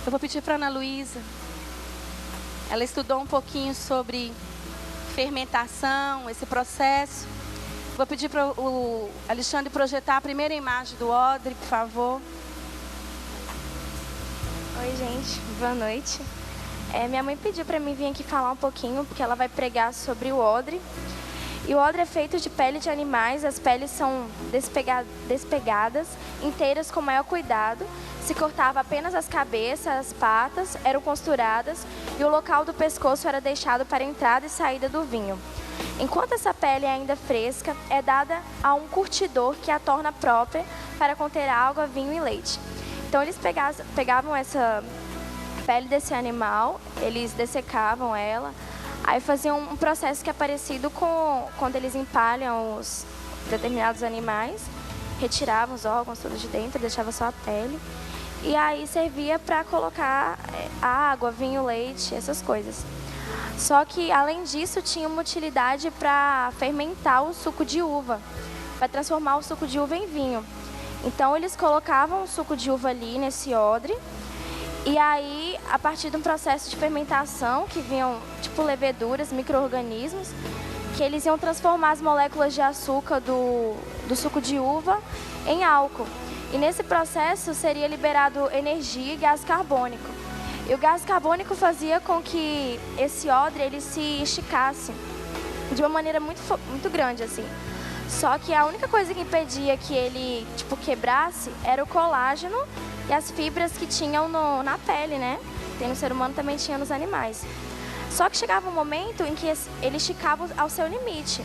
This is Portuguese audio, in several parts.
Eu vou pedir para Ana Luísa. Ela estudou um pouquinho sobre fermentação, esse processo. Vou pedir para o Alexandre projetar a primeira imagem do odre, por favor. Oi, gente. Boa noite. Minha mãe pediu para mim vir aqui falar um pouquinho, porque ela vai pregar sobre o odre. E o odre é feito de pele de animais. As peles são despegadas, inteiras com maior cuidado. Se cortava apenas as cabeças, as patas eram costuradas e o local do pescoço era deixado para a entrada e saída do vinho. Enquanto essa pele é ainda fresca, é dada a um curtidor que a torna própria para conter água, vinho e leite. Então eles pegavam essa pele desse animal, eles dessecavam ela, aí faziam um processo que é parecido com quando eles empalham os determinados animais, retiravam os órgãos todos de dentro, deixava só a pele. E aí servia para colocar água, vinho, leite, essas coisas. Só que, além disso, tinha uma utilidade para fermentar o suco de uva, para transformar o suco de uva em vinho. Então, eles colocavam o suco de uva ali nesse odre, e aí, a partir de um processo de fermentação, que vinham tipo leveduras, micro-organismos, que eles iam transformar as moléculas de açúcar do suco de uva em álcool. E nesse processo seria liberado energia e gás carbônico. E o gás carbônico fazia com que esse odre ele se esticasse de uma maneira muito grande, assim. Só que a única coisa que impedia que ele quebrasse era o colágeno e as fibras que tinham na pele, né? Tem no ser humano, também tinha nos animais. Só que chegava um momento em que ele esticava ao seu limite.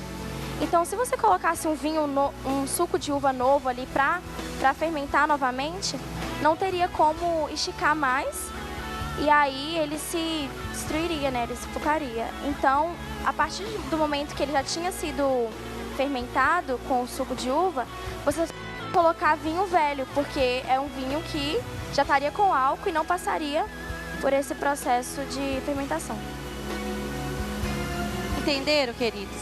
Então, se você colocasse um suco de uva novo ali para fermentar novamente, não teria como esticar mais e aí ele se destruiria, né? Ele sufocaria. Então, a partir do momento que ele já tinha sido fermentado com o suco de uva, você colocar vinho velho, porque é um vinho que já estaria com álcool e não passaria por esse processo de fermentação. Entenderam, queridos?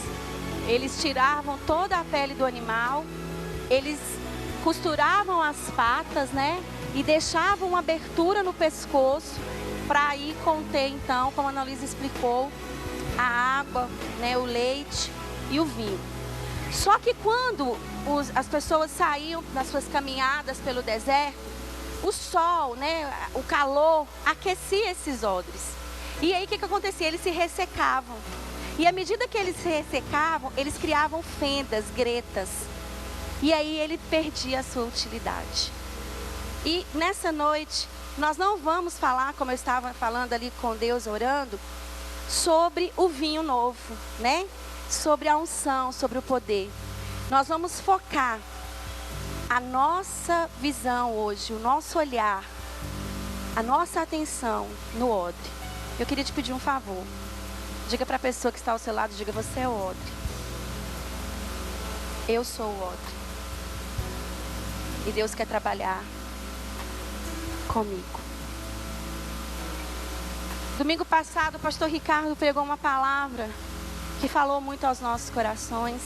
Eles tiravam toda a pele do animal, eles costuravam as patas, né? E deixavam uma abertura no pescoço para aí conter, então, como a Ana Luísa explicou, a água, né? O leite e o vinho. Só que quando as pessoas saíam nas suas caminhadas pelo deserto, o sol, né? O calor aquecia esses odres. E aí o que acontecia? Eles se ressecavam. E à medida que eles se ressecavam, eles criavam fendas, gretas. E aí ele perdia a sua utilidade. E nessa noite, nós não vamos falar, como eu estava falando ali com Deus, orando, sobre o vinho novo, né? Sobre a unção, sobre o poder. Nós vamos focar a nossa visão hoje, o nosso olhar, a nossa atenção no odre. Eu queria te pedir um favor. Diga para a pessoa que está ao seu lado, diga, você é o odre. Eu sou o odre. E Deus quer trabalhar comigo. Domingo passado, o pastor Ricardo pregou uma palavra que falou muito aos nossos corações.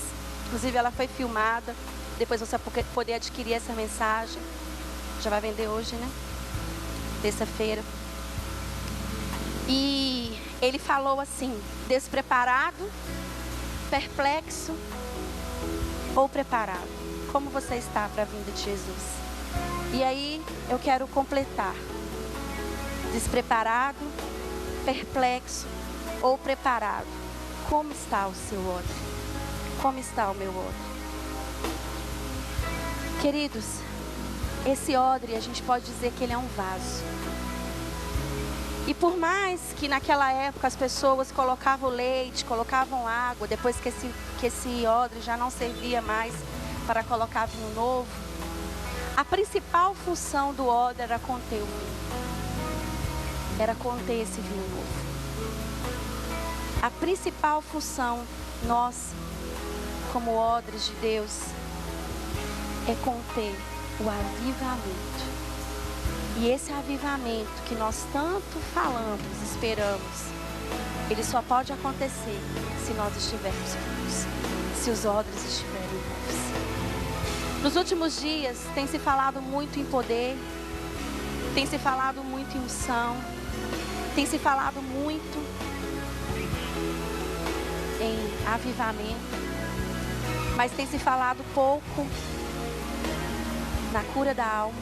Inclusive, ela foi filmada. Depois você vai poder adquirir essa mensagem. Já vai vender hoje, né? Terça-feira. E ele falou assim: despreparado, perplexo ou preparado? Como você está para a vinda de Jesus? E aí eu quero completar: despreparado, perplexo ou preparado? Como está o seu odre? Como está o meu odre? Queridos, esse odre a gente pode dizer que ele é um vaso. E por mais que naquela época as pessoas colocavam leite, colocavam água, depois que esse odre já não servia mais para colocar vinho novo, a principal função do odre era conter o vinho. Era conter esse vinho novo. A principal função nossa, como odres de Deus, é conter o avivamento. E esse avivamento que nós tanto falamos, esperamos, ele só pode acontecer se nós estivermos vivos, se os odres estiverem vivos. Nos últimos dias tem se falado muito em poder, Tem se falado muito em unção. Tem se falado muito em avivamento. Mas tem se falado pouco na cura da alma.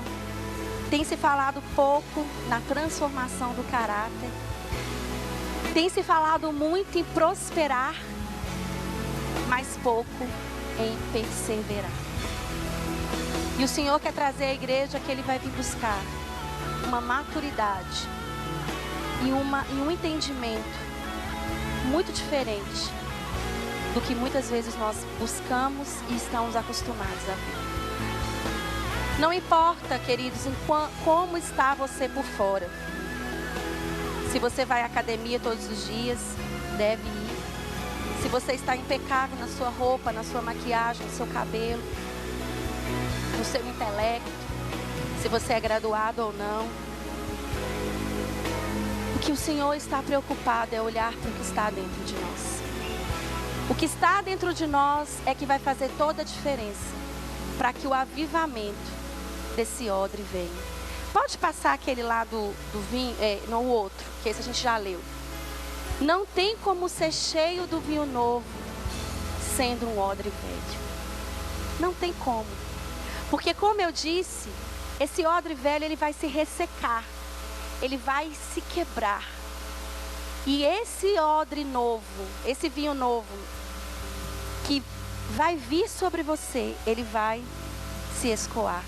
Tem se falado pouco na transformação do caráter. Tem se falado muito em prosperar, mas pouco em perseverar. E o Senhor quer trazer à igreja que Ele vai vir buscar uma maturidade e um entendimento muito diferente do que muitas vezes nós buscamos e estamos acostumados a ver. Não importa, queridos, como está você por fora. Se você vai à academia todos os dias, deve ir. Se você está impecável na sua roupa, na sua maquiagem, no seu cabelo, no seu intelecto, se você é graduado ou não. O que o Senhor está preocupado é olhar para o que está dentro de nós. O que está dentro de nós é que vai fazer toda a diferença para que o avivamento desse odre venha. Pode passar aquele lá do vinho, não o outro, que esse a gente já leu. Não tem como ser cheio do vinho novo sendo um odre velho. Não tem como. Porque como eu disse, esse odre velho ele vai se ressecar. Ele vai se quebrar. E esse odre novo, esse vinho novo que vai vir sobre você, ele vai se escoar.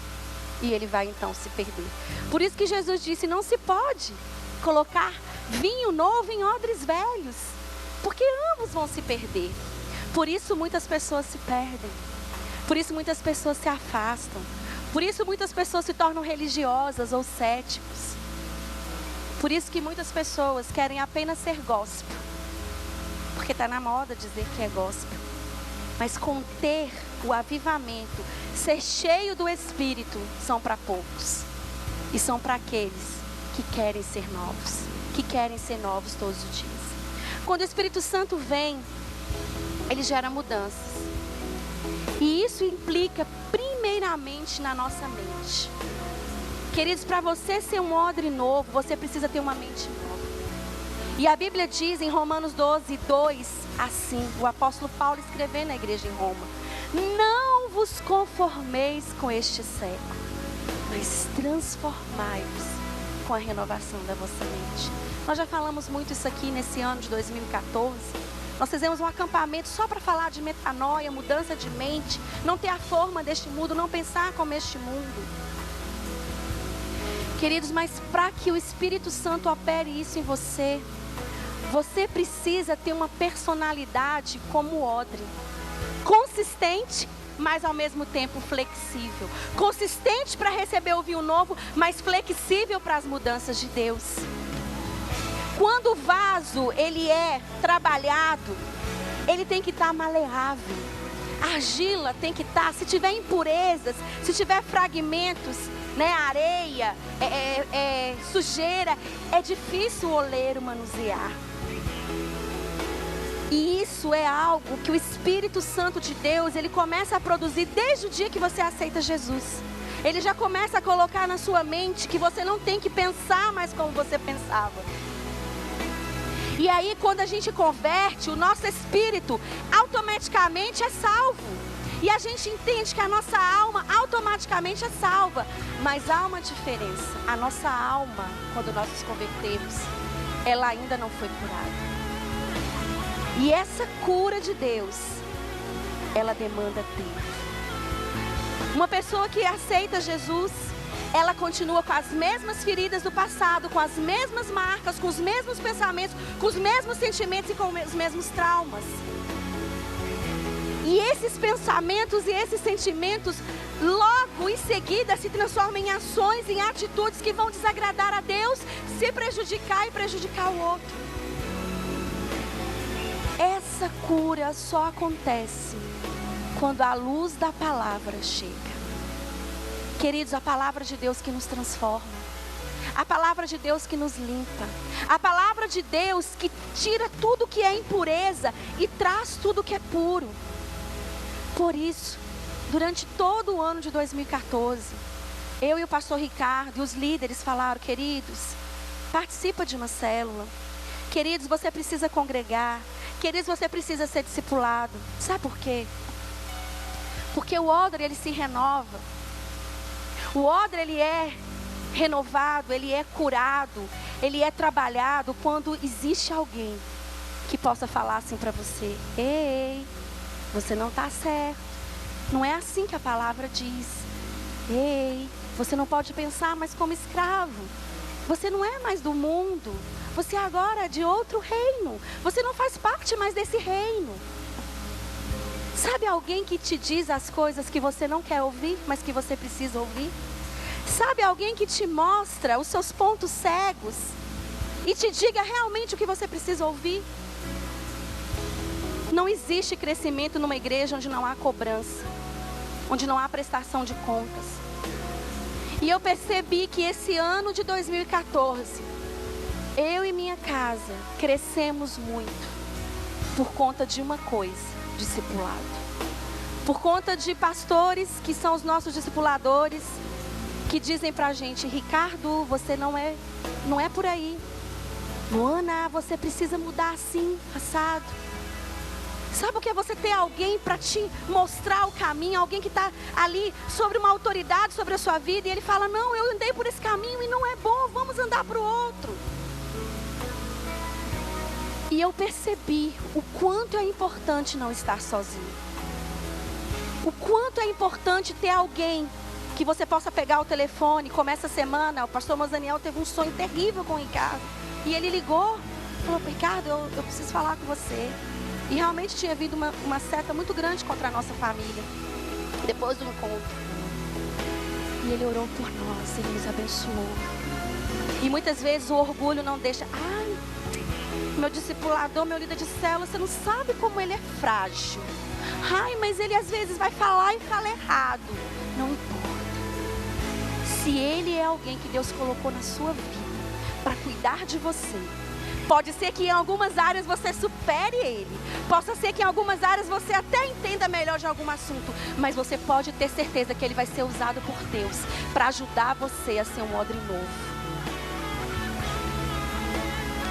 E ele vai então se perder. Por isso que Jesus disse, não se pode colocar vinho novo em odres velhos. Porque ambos vão se perder. Por isso muitas pessoas se perdem. Por isso muitas pessoas se afastam. Por isso muitas pessoas se tornam religiosas ou céticos. Por isso que muitas pessoas querem apenas ser gospel. Porque está na moda dizer que é gospel. Mas conter o avivamento, ser cheio do Espírito, são para poucos. E são para aqueles que querem ser novos. Que querem ser novos todos os dias. Quando o Espírito Santo vem, ele gera mudanças. E isso implica primeiramente na nossa mente. Queridos, para você ser um odre novo, você precisa ter uma mente nova. E a Bíblia diz em Romanos 12, 2, assim, o apóstolo Paulo escrevendo na igreja em Roma: não vos conformeis com este século, mas transformai-vos com a renovação da vossa mente. Nós já falamos muito isso aqui nesse ano de 2014. Nós fizemos um acampamento só para falar de metanoia, mudança de mente, não ter a forma deste mundo, não pensar como este mundo. Queridos, mas para que o Espírito Santo opere isso em você, você precisa ter uma personalidade como o odre. Consistente, mas ao mesmo tempo flexível. Consistente para receber o vinho novo, mas flexível para as mudanças de Deus. Quando o vaso ele é trabalhado, ele tem que estar maleável. A argila tem que estar, se tiver impurezas, se tiver fragmentos, areia, sujeira, é difícil o oleiro manusear. E isso é algo que o Espírito Santo de Deus, ele começa a produzir desde o dia que você aceita Jesus. Ele já começa a colocar na sua mente que você não tem que pensar mais como você pensava. E aí quando a gente converte, o nosso espírito automaticamente é salvo. E a gente entende que a nossa alma automaticamente é salva. Mas há uma diferença. A nossa alma, quando nós nos convertemos, ela ainda não foi curada. E essa cura de Deus, ela demanda tempo. Uma pessoa que aceita Jesus, ela continua com as mesmas feridas do passado, com as mesmas marcas, com os mesmos pensamentos, com os mesmos sentimentos e com os mesmos traumas. E esses pensamentos e esses sentimentos, logo em seguida, se transformam em ações, em atitudes que vão desagradar a Deus, se prejudicar e prejudicar o outro. Essa cura só acontece quando a luz da palavra chega. Queridos, a palavra de Deus que nos transforma. A palavra de Deus que nos limpa. A palavra de Deus que tira tudo que é impureza e traz tudo que é puro. Por isso, durante todo o ano de 2014, eu e o pastor Ricardo e os líderes falaram: queridos, participa de uma célula. Queridos, você precisa congregar. Queridos, você precisa ser discipulado. Sabe por quê? Porque o odre, ele se renova. O odre, ele é renovado, ele é curado, ele é trabalhado quando existe alguém que possa falar assim para você: ei, você não está certo. Não é assim que a palavra diz. Ei, você não pode pensar mais como escravo. Você não é mais do mundo. Você agora é de outro reino. Você não faz parte mais desse reino. Sabe alguém que te diz as coisas que você não quer ouvir, mas que você precisa ouvir? Sabe alguém que te mostra os seus pontos cegos e te diga realmente o que você precisa ouvir? Não existe crescimento numa igreja onde não há cobrança, onde não há prestação de contas. E eu percebi que esse ano de 2014, eu e minha casa crescemos muito por conta de uma coisa: discipulado. Por conta de pastores que são os nossos discipuladores, que dizem pra gente: Ricardo, você não é por aí. Luana, você precisa mudar assim, assado. Sabe o que é você ter alguém para te mostrar o caminho? Alguém que está ali sobre uma autoridade sobre a sua vida. E ele fala: não, eu andei por esse caminho e não é bom, vamos andar para o outro. E eu percebi o quanto é importante não estar sozinho. O quanto é importante ter alguém que você possa pegar o telefone. Como essa semana, o pastor Mozaniel teve um sonho terrível com o Ricardo. E ele ligou, falou: Ricardo, eu preciso falar com você. E realmente tinha havido uma seta muito grande contra a nossa família, depois do encontro. E ele orou por nós, ele nos abençoou. E muitas vezes o orgulho não deixa: ai, meu discipulador, meu líder de célula, você não sabe como ele é frágil. Ai, mas ele às vezes vai falar e fala errado. Não importa. Se ele é alguém que Deus colocou na sua vida para cuidar de você, pode ser que em algumas áreas você supere ele. Possa ser que em algumas áreas você até entenda melhor de algum assunto. Mas você pode ter certeza que ele vai ser usado por Deus para ajudar você a ser um odre novo.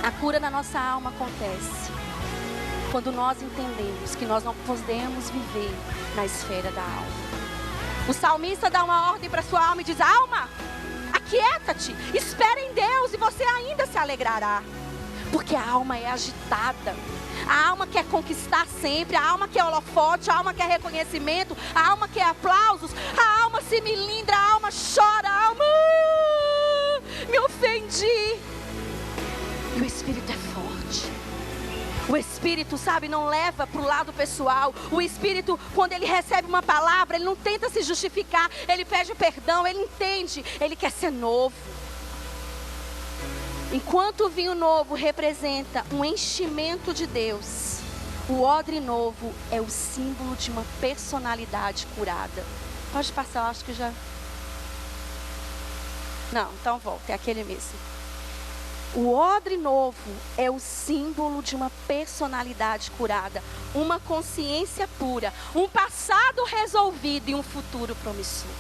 A cura na nossa alma acontece quando nós entendemos que nós não podemos viver na esfera da alma. O salmista dá uma ordem para sua alma e diz: alma, aquieta-te, espera em Deus e você ainda se alegrará. Porque a alma é agitada. A alma quer conquistar sempre. A alma quer holofote. A alma quer reconhecimento. A alma quer aplausos. A alma se melindra. A alma chora. A alma me ofendi. E o Espírito é forte. O Espírito, sabe, não leva para o lado pessoal. O Espírito, quando ele recebe uma palavra, ele não tenta se justificar. Ele pede perdão. Ele entende. Ele quer ser novo. Enquanto o vinho novo representa um enchimento de Deus, o odre novo é o símbolo de uma personalidade curada. Pode passar, eu acho que já... Não, então volta, é aquele mesmo. O odre novo é o símbolo de uma personalidade curada, uma consciência pura, um passado resolvido e um futuro promissor.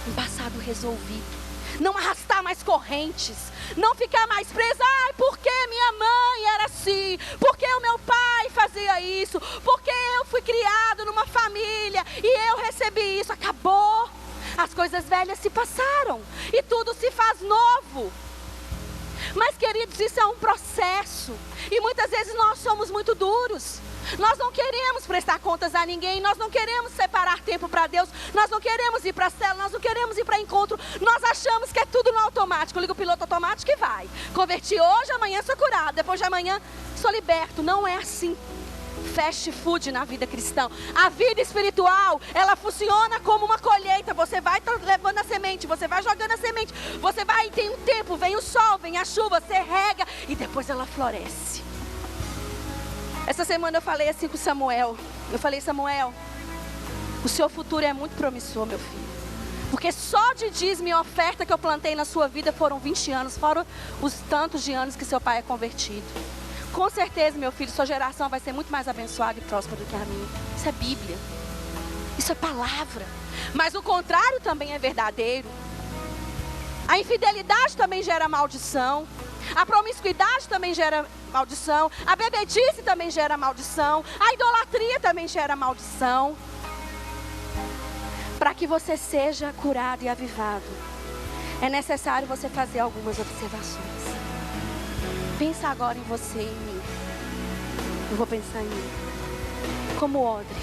Um passado resolvido. Não arrastar mais correntes, não ficar mais presa. Ai, porque minha mãe era assim, porque o meu pai fazia isso, porque eu fui criado numa família e eu recebi isso. Acabou, as coisas velhas se passaram e tudo se faz novo. Mas, queridos, isso é um processo e muitas vezes nós somos muito duros. Nós não queremos prestar contas a ninguém, nós não queremos separar tempo para Deus, nós não queremos ir para a célula, nós não queremos ir para encontro, nós achamos que é tudo no automático. Liga o piloto automático e vai. Converti hoje, amanhã sou curado, depois de amanhã sou liberto. Não é assim. Fast food na vida cristã. A vida espiritual, ela funciona como uma colheita. Você vai levando a semente, você vai jogando a semente, você vai, tem um tempo, vem o sol, vem a chuva, você rega e depois ela floresce. Essa semana eu falei assim com Samuel. Eu falei: Samuel, o seu futuro é muito promissor, meu filho. Porque só de dízimo e oferta que eu plantei na sua vida foram 20 anos, fora os tantos de anos que seu pai é convertido. Com certeza, meu filho, sua geração vai ser muito mais abençoada e próspera do que a minha. Isso é Bíblia. Isso é palavra. Mas o contrário também é verdadeiro. A infidelidade também gera maldição. A promiscuidade também gera maldição. A bebedice também gera maldição. A idolatria também gera maldição. Para que você seja curado e avivado, é necessário você fazer algumas observações. Pensa agora em você e em mim. Eu vou pensar em mim. Como odre.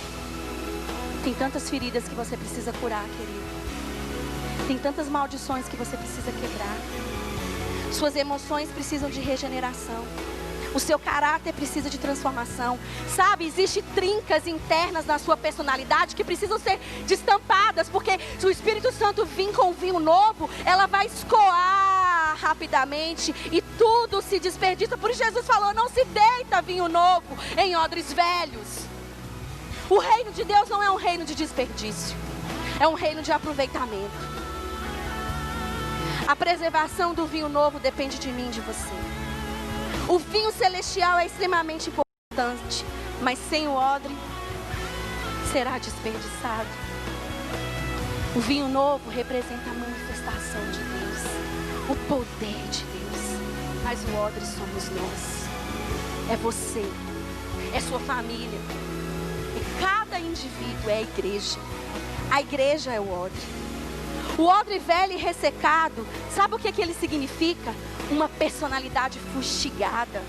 Tem tantas feridas que você precisa curar, querido. Tem tantas maldições que você precisa quebrar. Suas emoções precisam de regeneração. O seu caráter precisa de transformação. Sabe, existem trincas internas na sua personalidade que precisam ser destampadas. Porque se o Espírito Santo vir com vinho novo, ela vai escoar rapidamente e tudo se desperdiça. Por isso Jesus falou, não se deita vinho novo em odres velhos. O reino de Deus não é um reino de desperdício. É um reino de aproveitamento. A preservação do vinho novo depende de mim e de você. O vinho celestial é extremamente importante, mas sem o odre será desperdiçado. O vinho novo representa a manifestação de Deus, o poder de Deus. Mas o odre somos nós. É você, é sua família, é cada indivíduo, é a igreja. A igreja é o odre. O odre velho e ressecado, sabe o que ele significa? Uma personalidade fustigada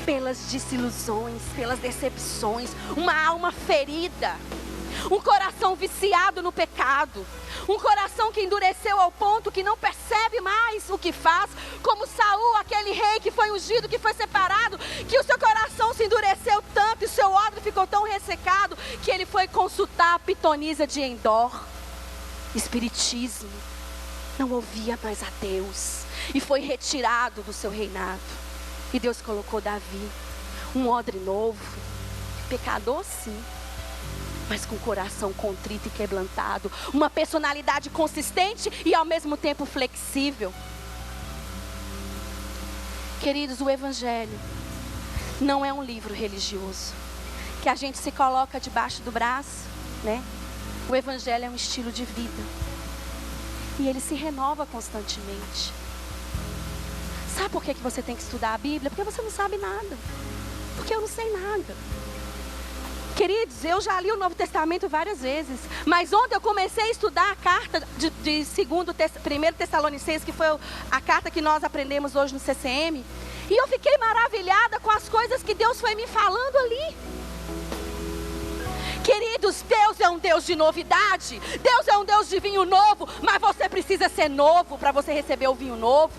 pelas desilusões, pelas decepções, uma alma ferida, um coração viciado no pecado, um coração que endureceu ao ponto que não percebe mais o que faz, como Saul, aquele rei que foi ungido, que foi separado, que o seu coração se endureceu tanto e o seu odre ficou tão ressecado que ele foi consultar a pitonisa de Endor. Espiritismo, não ouvia mais a Deus e foi retirado do seu reinado. E Deus colocou Davi, um odre novo, pecador sim, mas com coração contrito e quebrantado, uma personalidade consistente e ao mesmo tempo flexível. Queridos, o Evangelho não é um livro religioso que a gente se coloca debaixo do braço, né? O Evangelho é um estilo de vida. E ele se renova constantemente. Sabe por que você tem que estudar a Bíblia? Porque você não sabe nada. Porque eu não sei nada. Queridos, eu já li o Novo Testamento várias vezes. Mas ontem eu comecei a estudar a carta de 1 Tessalonicenses, que foi a carta que nós aprendemos hoje no CCM. E eu fiquei maravilhada com as coisas que Deus foi me falando ali. Queridos, Deus é um Deus de novidade. Deus é um Deus de vinho novo. Mas você precisa ser novo para você receber o vinho novo.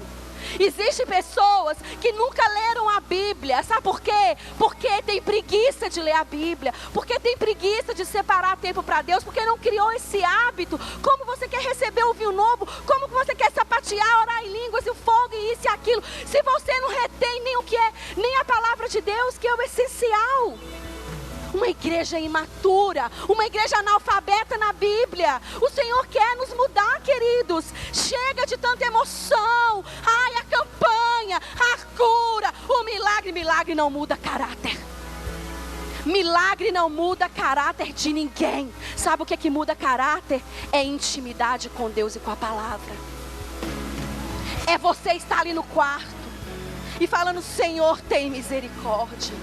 Existem pessoas que nunca leram a Bíblia. Sabe por quê? Porque tem preguiça de ler a Bíblia. Porque tem preguiça de separar tempo para Deus. Porque não criou esse hábito. Como você quer receber o vinho novo? Como você quer sapatear, orar em línguas, e o fogo, e isso e aquilo? Se você não retém nem o que é, nem a palavra de Deus, que é o essencial. Uma igreja imatura, uma igreja analfabeta na Bíblia. O Senhor quer nos mudar, queridos. Chega de tanta emoção. Ai, a campanha, a cura, o milagre. Milagre não muda caráter. Milagre não muda caráter de ninguém. Sabe o que é que muda caráter? É intimidade com Deus e com a palavra. É você estar ali no quarto e falando, Senhor, tem misericórdia.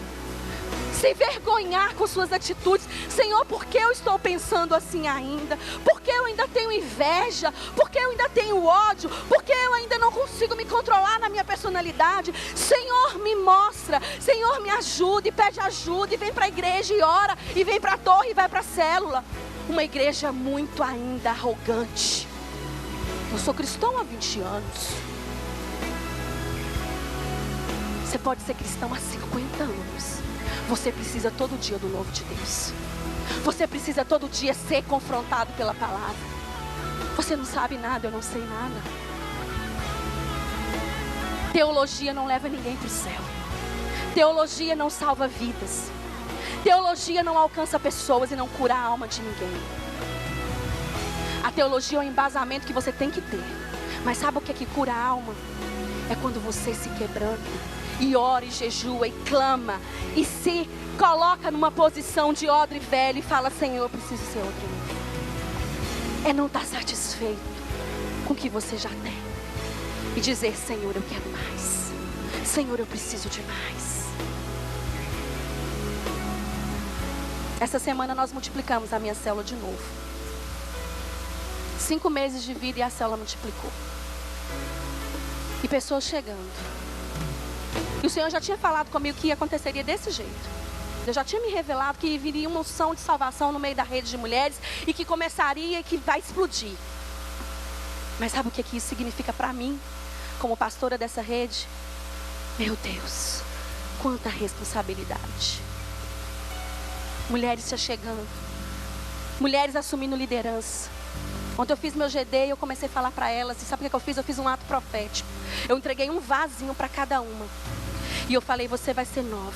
Se vergonhar com suas atitudes. Senhor, por que eu estou pensando assim ainda? Por que eu ainda tenho inveja? Por que eu ainda tenho ódio? Por que eu ainda não consigo me controlar na minha personalidade? Senhor, me mostra. Senhor, me ajuda e pede ajuda. E vem para a igreja e ora. E vem para a torre e vai para a célula. Uma igreja muito ainda arrogante. Eu sou cristão há 20 anos. Você pode ser cristão há 50 anos. Você precisa todo dia do novo de Deus. Você precisa todo dia ser confrontado pela palavra. Você não sabe nada, eu não sei nada. Teologia não leva ninguém para o céu. Teologia não salva vidas. Teologia não alcança pessoas e não cura a alma de ninguém. A teologia é um embasamento que você tem que ter. Mas sabe o que é que cura a alma? É quando você se quebranta e ora e jejua e clama e se coloca numa posição de odre velho e fala: Senhor, eu preciso ser odre novo. É não estar satisfeito com o que você já tem e dizer: Senhor, eu quero mais. Senhor, eu preciso de mais. Essa semana nós multiplicamos a minha célula de novo. 5 meses de vida e a célula multiplicou. E pessoas chegando. E o Senhor já tinha falado comigo que aconteceria desse jeito. Eu já tinha me revelado que viria uma unção de salvação no meio da rede de mulheres e que começaria e que vai explodir. Mas sabe o que isso significa para mim, como pastora dessa rede? Meu Deus, quanta responsabilidade. Mulheres se chegando, mulheres assumindo liderança. Ontem eu fiz meu GD e eu comecei a falar para elas. E sabe o que eu fiz? Eu fiz um ato profético. Eu entreguei um vasinho para cada uma. E eu falei: você vai ser nova,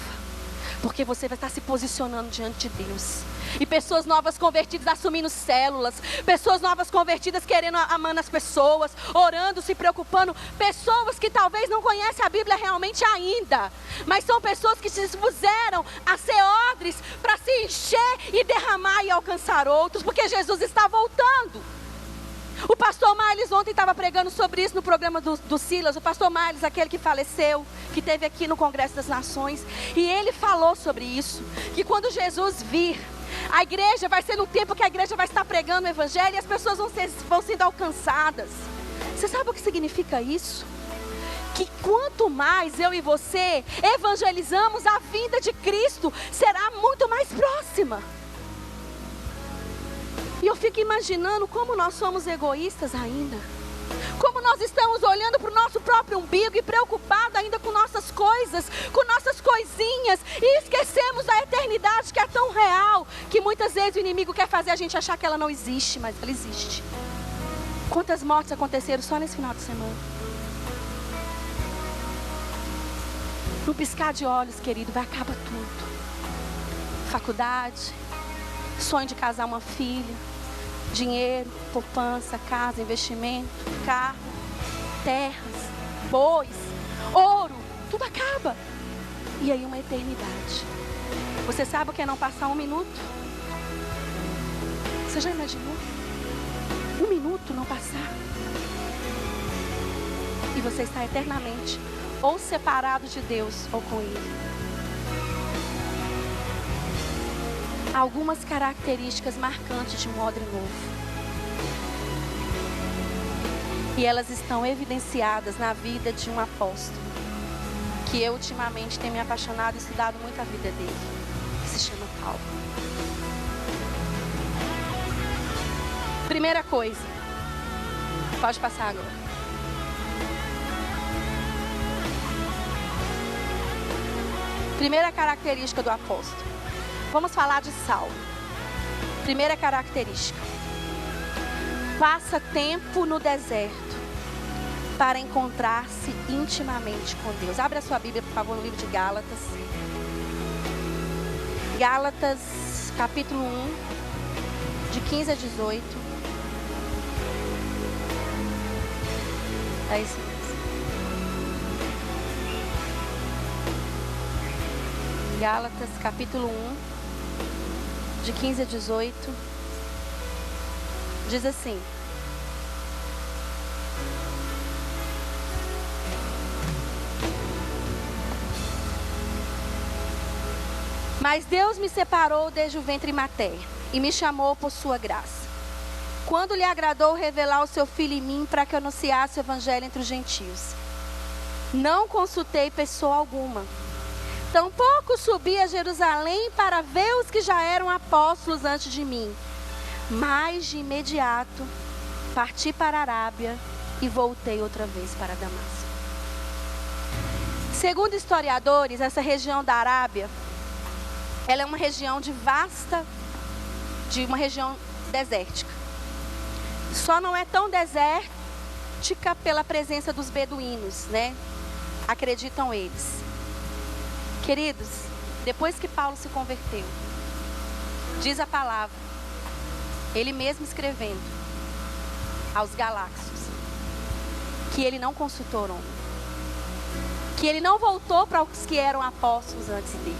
porque você vai estar se posicionando diante de Deus. E pessoas novas convertidas assumindo células. Pessoas novas convertidas querendo amar as pessoas. Orando, se preocupando. Pessoas que talvez não conhecem a Bíblia realmente ainda. Mas são pessoas que se dispuseram a ser odres para se encher e derramar e alcançar outros. Porque Jesus está voltando. O pastor Miles ontem estava pregando sobre isso no programa do Silas. O pastor Miles, aquele que faleceu, que esteve aqui no Congresso das Nações. E ele falou sobre isso. Que quando Jesus vir, a igreja vai ser no tempo que a igreja vai estar pregando o evangelho e as pessoas vão sendo alcançadas. Você sabe o que significa isso? Que quanto mais eu e você evangelizamos, a vinda de Cristo será muito mais próxima. E eu fico imaginando como nós somos egoístas ainda. Como nós estamos olhando para o nosso próprio umbigo e preocupados ainda com nossas coisas, com nossas coisinhas. E esquecemos da eternidade que é tão real, que muitas vezes o inimigo quer fazer a gente achar que ela não existe, mas ela existe. Quantas mortes aconteceram só nesse final de semana? No piscar de olhos, querido, vai acabar tudo. Faculdade, sonho de casar uma filha, dinheiro, poupança, casa, investimento, carro, terras, bois, ouro, tudo acaba. E aí uma eternidade. Você sabe o que é não passar 1 minuto? Você já imaginou? 1 minuto não passar. E você está eternamente ou separado de Deus ou com Ele. Algumas características marcantes de um odre novo. E elas estão evidenciadas na vida de um apóstolo, que eu ultimamente tenho me apaixonado e estudado muito a vida dele, que se chama Paulo. Primeira coisa, pode passar agora. Primeira característica do apóstolo. Vamos falar de Saulo. Primeira característica: passa tempo no deserto para encontrar-se intimamente com Deus. Abra a sua Bíblia, por favor, no livro de Gálatas. Gálatas, capítulo 1, de 15 a 18. É isso mesmo. Gálatas, capítulo 1, de 15 a 18, diz assim: mas Deus me separou desde o ventre materno e me chamou por sua graça, quando lhe agradou revelar o seu Filho em mim para que eu anunciasse o evangelho entre os gentios. Não consultei pessoa alguma. Tampouco subi a Jerusalém para ver os que já eram apóstolos antes de mim. Mas de imediato parti para a Arábia e voltei outra vez para Damasco. Segundo historiadores, essa região da Arábia, ela é uma região uma região desértica. Só não é tão desértica pela presença dos beduínos, né? Acreditam eles. Queridos, depois que Paulo se converteu, diz a palavra, ele mesmo escrevendo aos Galáxios, que ele não consultou homem. que ele não voltou para os que eram apóstolos antes dele.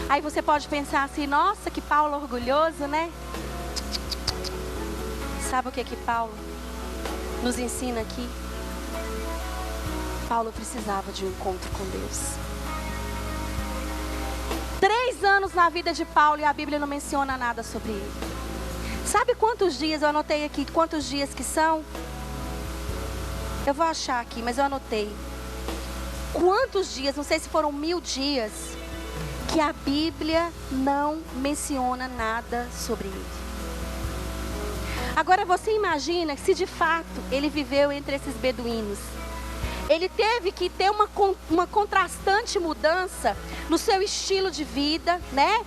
Aí você pode pensar assim, nossa, que Paulo orgulhoso, né? Sabe o que Paulo nos ensina aqui? Paulo precisava de um encontro com Deus. 3 anos na vida de Paulo e a Bíblia não menciona nada sobre ele. Sabe quantos dias, eu anotei aqui, quantos dias que são? Eu vou achar aqui, mas eu anotei. Quantos dias, não sei se foram 1000 dias, que a Bíblia não menciona nada sobre ele. Agora você imagina que se de fato ele viveu entre esses beduínos, ele teve que ter uma contrastante mudança no seu estilo de vida, né?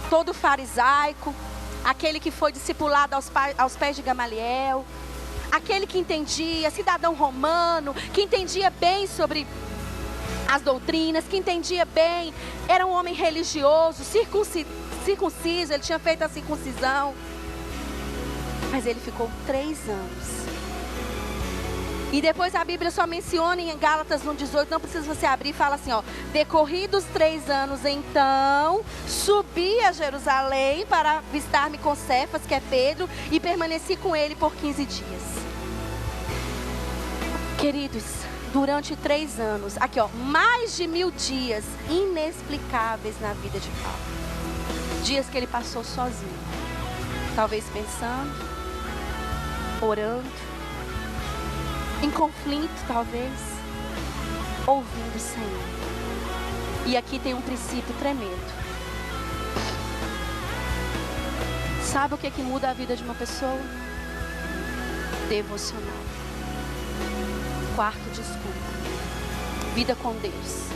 Todo farisaico, aquele que foi discipulado aos pés de Gamaliel, aquele que entendia, cidadão romano, que entendia bem sobre as doutrinas, que entendia bem, era um homem religioso, circunciso, ele tinha feito a circuncisão. Mas ele ficou 3 anos. E depois a Bíblia só menciona em Gálatas 1:18, não precisa você abrir, fala assim, ó: decorridos 3 anos, então, subi a Jerusalém para avistar-me com Cefas, que é Pedro, e permaneci com ele por 15 dias. Queridos, durante 3 anos, aqui ó, mais de 1000 dias inexplicáveis na vida de Paulo. Dias que ele passou sozinho, talvez pensando, orando, em conflito talvez, ouvindo o Senhor. E aqui tem um princípio tremendo. Sabe o que muda a vida de uma pessoa? Devocional. Quarto desculpa. Vida com Deus.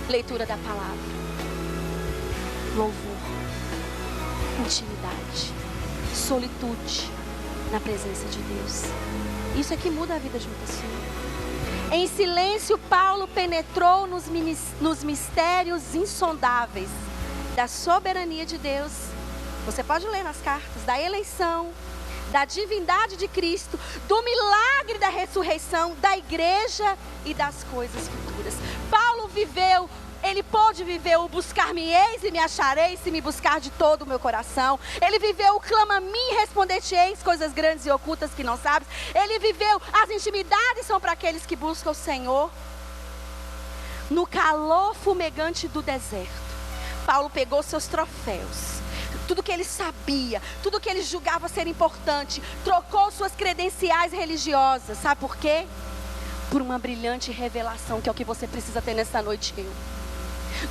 Leitura da palavra. Louvor. Intimidade. Solitude na presença de Deus. Isso é que muda a vida de uma pessoa. Em silêncio, Paulo penetrou nos mistérios insondáveis da soberania de Deus. Você pode ler nas cartas, da eleição, da divindade de Cristo, do milagre da ressurreição, da igreja e das coisas futuras. Paulo viveu, ele pôde viver o buscar-me-eis e me achareis, se me buscar de todo o meu coração. Ele viveu o clama-me e responder-te-eis, coisas grandes e ocultas que não sabes. Ele viveu, as intimidades são para aqueles que buscam o Senhor. No calor fumegante do deserto, Paulo pegou seus troféus, tudo que ele sabia, tudo que ele julgava ser importante, trocou suas credenciais religiosas. Sabe por quê? Por uma brilhante revelação, que é o que você precisa ter nessa noite,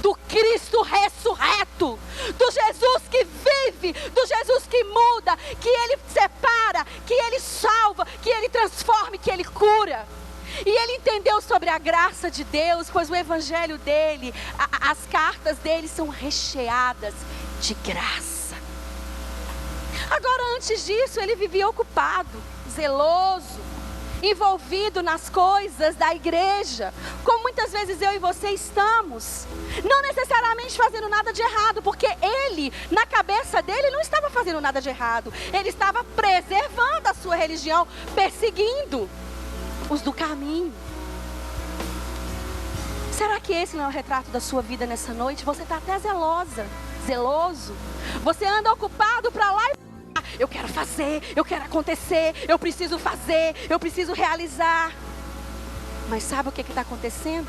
do Cristo ressurreto, do Jesus que vive, do Jesus que muda, que Ele separa, que Ele salva, que Ele transforma, que Ele cura. E ele entendeu sobre a graça de Deus, pois o evangelho dele, as cartas dele são recheadas de graça. Agora, antes disso, ele vivia ocupado, zeloso, envolvido nas coisas da igreja, como muitas vezes eu e você estamos, não necessariamente fazendo nada de errado, porque ele, na cabeça dele, não estava fazendo nada de errado, ele estava preservando a sua religião, perseguindo os do caminho. Será que esse não é o retrato da sua vida nessa noite? Você está até zeloso, você anda ocupado para lá e eu quero fazer, eu quero acontecer, eu preciso fazer, eu preciso realizar. Mas sabe o que está acontecendo?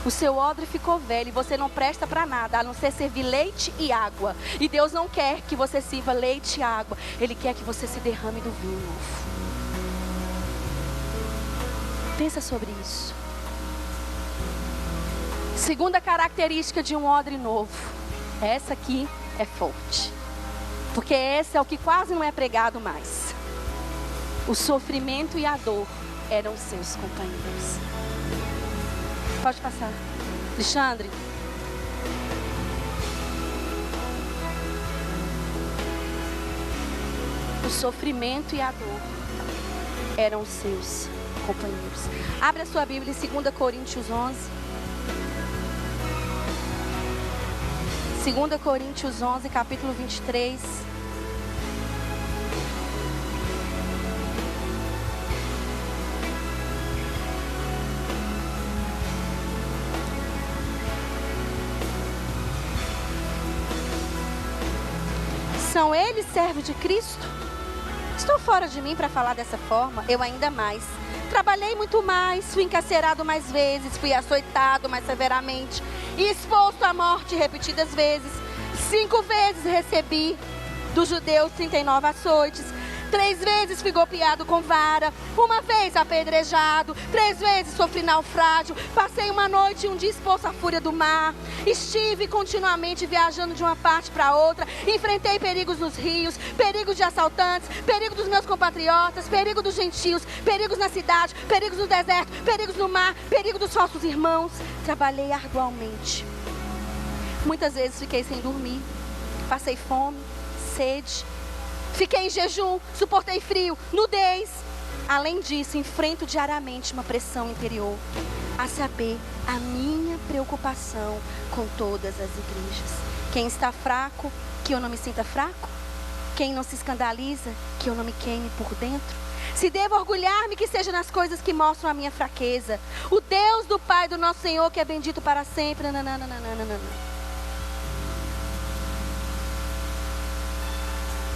O seu odre ficou velho e você não presta para nada, a não ser servir leite e água. E Deus não quer que você sirva leite e água, Ele quer que você se derrame do vinho novo. Pensa sobre isso. Segunda característica de um odre novo. Essa aqui é forte, porque esse é o que quase não é pregado mais. O sofrimento e a dor eram seus companheiros. Pode passar, Alexandre. O sofrimento e a dor eram seus companheiros. Abre a sua Bíblia em 2 Coríntios 11. 2 Coríntios 11, capítulo 23. São eles servos de Cristo? Estou fora de mim para falar dessa forma, eu ainda mais. Trabalhei muito mais, fui encarcerado mais vezes, fui açoitado mais severamente e exposto à morte repetidas vezes. 5 vezes recebi dos judeus 39 açoites. 3 vezes fui golpeado com vara, 1 vez apedrejado, 3 vezes sofri naufrágio, passei uma noite e um dia exposto à fúria do mar. Estive continuamente viajando de uma parte para outra, enfrentei perigos nos rios, perigos de assaltantes, perigo dos meus compatriotas, perigo dos gentios, perigos na cidade, perigos no deserto, perigos no mar, perigo dos falsos irmãos. Trabalhei arduamente. Muitas vezes fiquei sem dormir, passei fome, sede. Fiquei em jejum, suportei frio, nudez. Além disso, enfrento diariamente uma pressão interior, a saber, a minha preocupação com todas as igrejas. Quem está fraco, que eu não me sinta fraco? Quem não se escandaliza, que eu não me queime por dentro? Se devo orgulhar-me, que seja nas coisas que mostram a minha fraqueza. O Deus do Pai do nosso Senhor, que é bendito para sempre.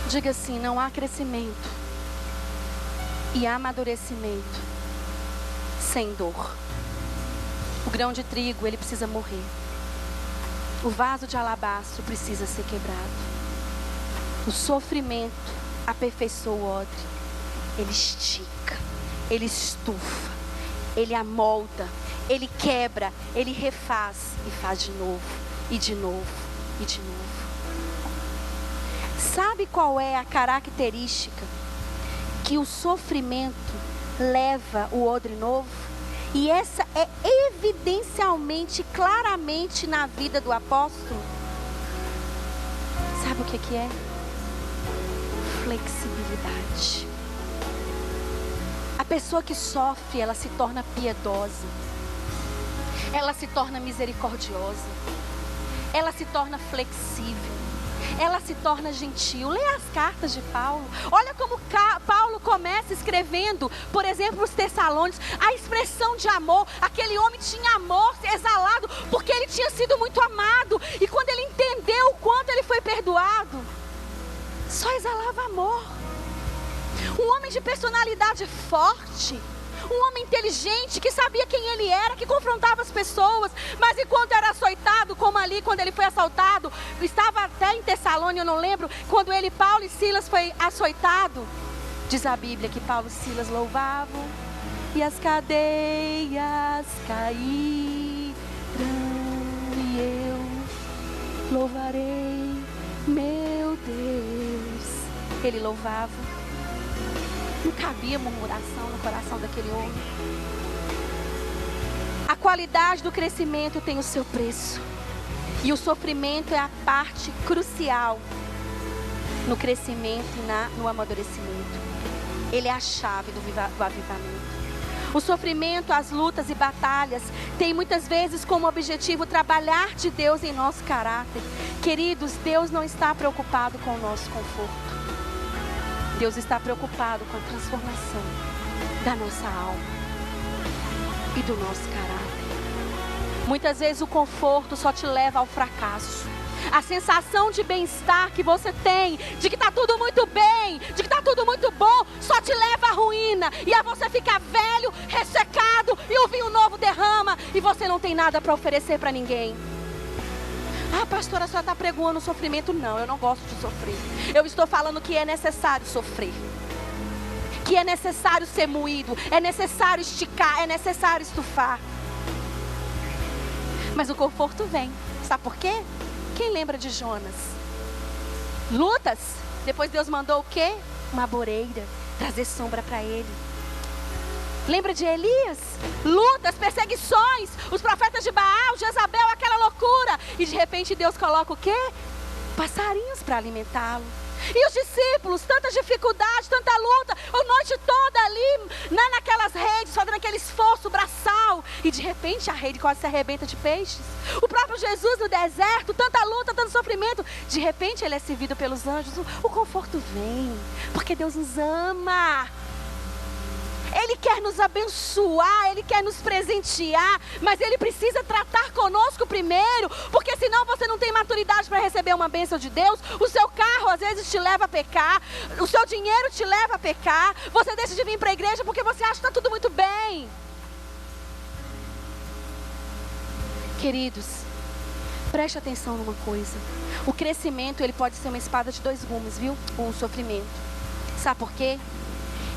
Diga assim: não há crescimento e amadurecimento sem dor. O grão de trigo, ele precisa morrer. O vaso de alabastro precisa ser quebrado. O sofrimento aperfeiçoa o odre. Ele estica, ele estufa, ele amolda, ele quebra, ele refaz e faz de novo, e de novo, e de novo. Sabe qual é a característica que o sofrimento leva o odre novo? E essa é evidencialmente, claramente na vida do apóstolo. Sabe o que é? Flexibilidade. A pessoa que sofre, ela se torna piedosa. Ela se torna misericordiosa. Ela se torna flexível. Ela se torna gentil. Leia as cartas de Paulo. Olha como Paulo começa escrevendo, por exemplo, os Tessalônicos, a expressão de amor. Aquele homem tinha amor exalado porque ele tinha sido muito amado. E quando ele entendeu o quanto ele foi perdoado, só exalava amor. Um homem de personalidade forte, um homem inteligente, que sabia quem ele era, que confrontava as pessoas, mas enquanto era açoitado, como ali quando ele foi assaltado, estava até em Tessalônica, eu não lembro, quando ele, Paulo e Silas foi açoitado, diz a Bíblia que Paulo e Silas louvavam e as cadeias caíram e eu louvarei meu Deus. Ele louvava. Não cabia murmuração no coração daquele homem. A qualidade do crescimento tem o seu preço. E o sofrimento é a parte crucial no crescimento e no amadurecimento. Ele é a chave do avivamento. O sofrimento, as lutas e batalhas tem muitas vezes como objetivo trabalhar de Deus em nosso caráter. Queridos, Deus não está preocupado com o nosso conforto. Deus está preocupado com a transformação da nossa alma e do nosso caráter. Muitas vezes o conforto só te leva ao fracasso. A sensação de bem-estar que você tem, de que está tudo muito bem, de que está tudo muito bom, só te leva à ruína. E a você ficar velho, ressecado e o vinho novo derrama e você não tem nada para oferecer para ninguém. Ah, pastora, a senhora está pregoando o sofrimento. Não, eu não gosto de sofrer. Eu estou falando que é necessário sofrer. Que é necessário ser moído. É necessário esticar. É necessário estufar. Mas o conforto vem. Sabe por quê? Quem lembra de Jonas? Lutas. Depois Deus mandou o quê? Uma boreira. Trazer sombra para ele. Lembra de Elias? Lutas, perseguições, os profetas de Baal, Jezabel, aquela loucura. E de repente Deus coloca o quê? Passarinhos para alimentá-lo. E os discípulos, tantas dificuldades, tanta luta, a noite toda ali, naquelas redes, fazendo aquele esforço braçal. E de repente a rede quase se arrebenta de peixes. O próprio Jesus no deserto, tanta luta, tanto sofrimento. De repente ele é servido pelos anjos. O conforto vem, porque Deus nos ama. Ele quer nos abençoar, Ele quer nos presentear, mas Ele precisa tratar conosco primeiro, porque senão você não tem maturidade para receber uma bênção de Deus. O seu carro às vezes te leva a pecar, o seu dinheiro te leva a pecar, você deixa de vir para a igreja porque você acha que está tudo muito bem. Queridos, preste atenção numa coisa. O crescimento, ele pode ser uma espada de dois gumes, viu? O sofrimento. Sabe por quê?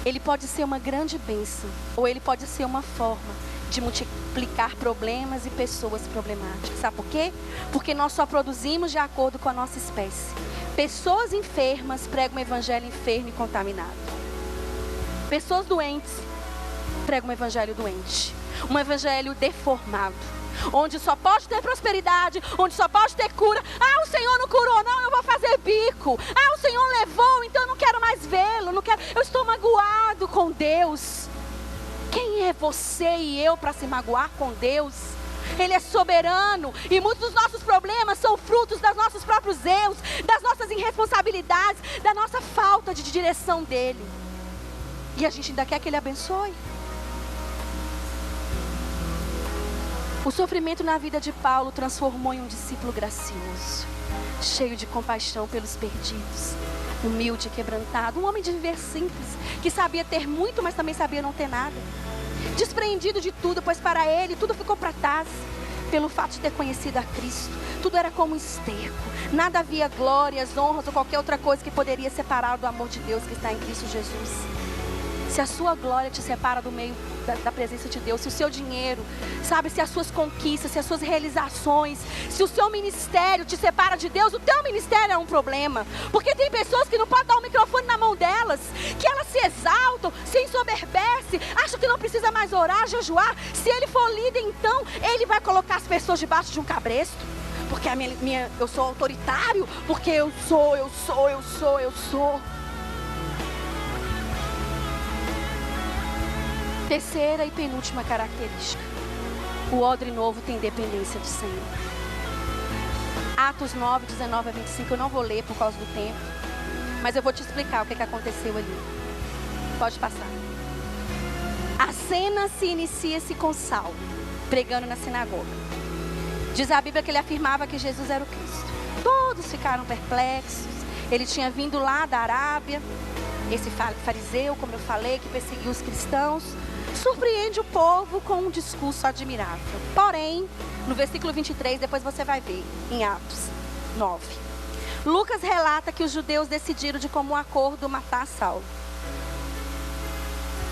Ele pode ser uma grande bênção, ou ele pode ser uma forma de multiplicar problemas e pessoas problemáticas. Sabe por quê? Porque nós só produzimos de acordo com a nossa espécie. Pessoas enfermas pregam um evangelho enfermo e contaminado. Pessoas doentes pregam um evangelho doente. Um evangelho deformado. Onde só pode ter prosperidade, onde só pode ter cura. Ah, o Senhor não curou, não, eu vou fazer bico. Ah, o Senhor levou, então eu não quero mais vê-lo, não quero. Eu estou magoado com Deus. Quem é você e eu para se magoar com Deus? Ele é soberano e muitos dos nossos problemas são frutos dos nossos próprios erros, das nossas irresponsabilidades, da nossa falta de direção dele. E a gente ainda quer que ele abençoe. O sofrimento na vida de Paulo transformou em um discípulo gracioso, cheio de compaixão pelos perdidos, humilde e quebrantado, um homem de viver simples, que sabia ter muito, mas também sabia não ter nada. Despreendido de tudo, pois para ele tudo ficou para trás, pelo fato de ter conhecido a Cristo. Tudo era como um esterco, nada havia glórias, honras ou qualquer outra coisa que poderia separar do amor de Deus que está em Cristo Jesus. Se a sua glória te separa do meio da presença de Deus, se o seu dinheiro, sabe, se as suas conquistas, se as suas realizações, se o seu ministério te separa de Deus, o teu ministério é um problema. Porque tem pessoas que não podem dar o microfone na mão delas, que elas se exaltam, se ensoberbecem, acham que não precisa mais orar, jejuar. Se ele for líder, então ele vai colocar as pessoas debaixo de um cabresto, porque eu sou autoritário, porque eu sou. Terceira e penúltima característica. O odre novo tem dependência do Senhor. Atos 9, 19 a 25. Eu não vou ler por causa do tempo, mas eu vou te explicar o que aconteceu ali. Pode passar. A cena se inicia-se com Saulo, pregando na sinagoga. Diz a Bíblia que ele afirmava que Jesus era o Cristo. Todos ficaram perplexos. Ele tinha vindo lá da Arábia. Esse fariseu, como eu falei, que perseguiu os cristãos, surpreende o povo com um discurso admirável. Porém, no versículo 23, depois você vai ver, em Atos 9. Lucas relata que os judeus decidiram de comum acordo matar Saulo.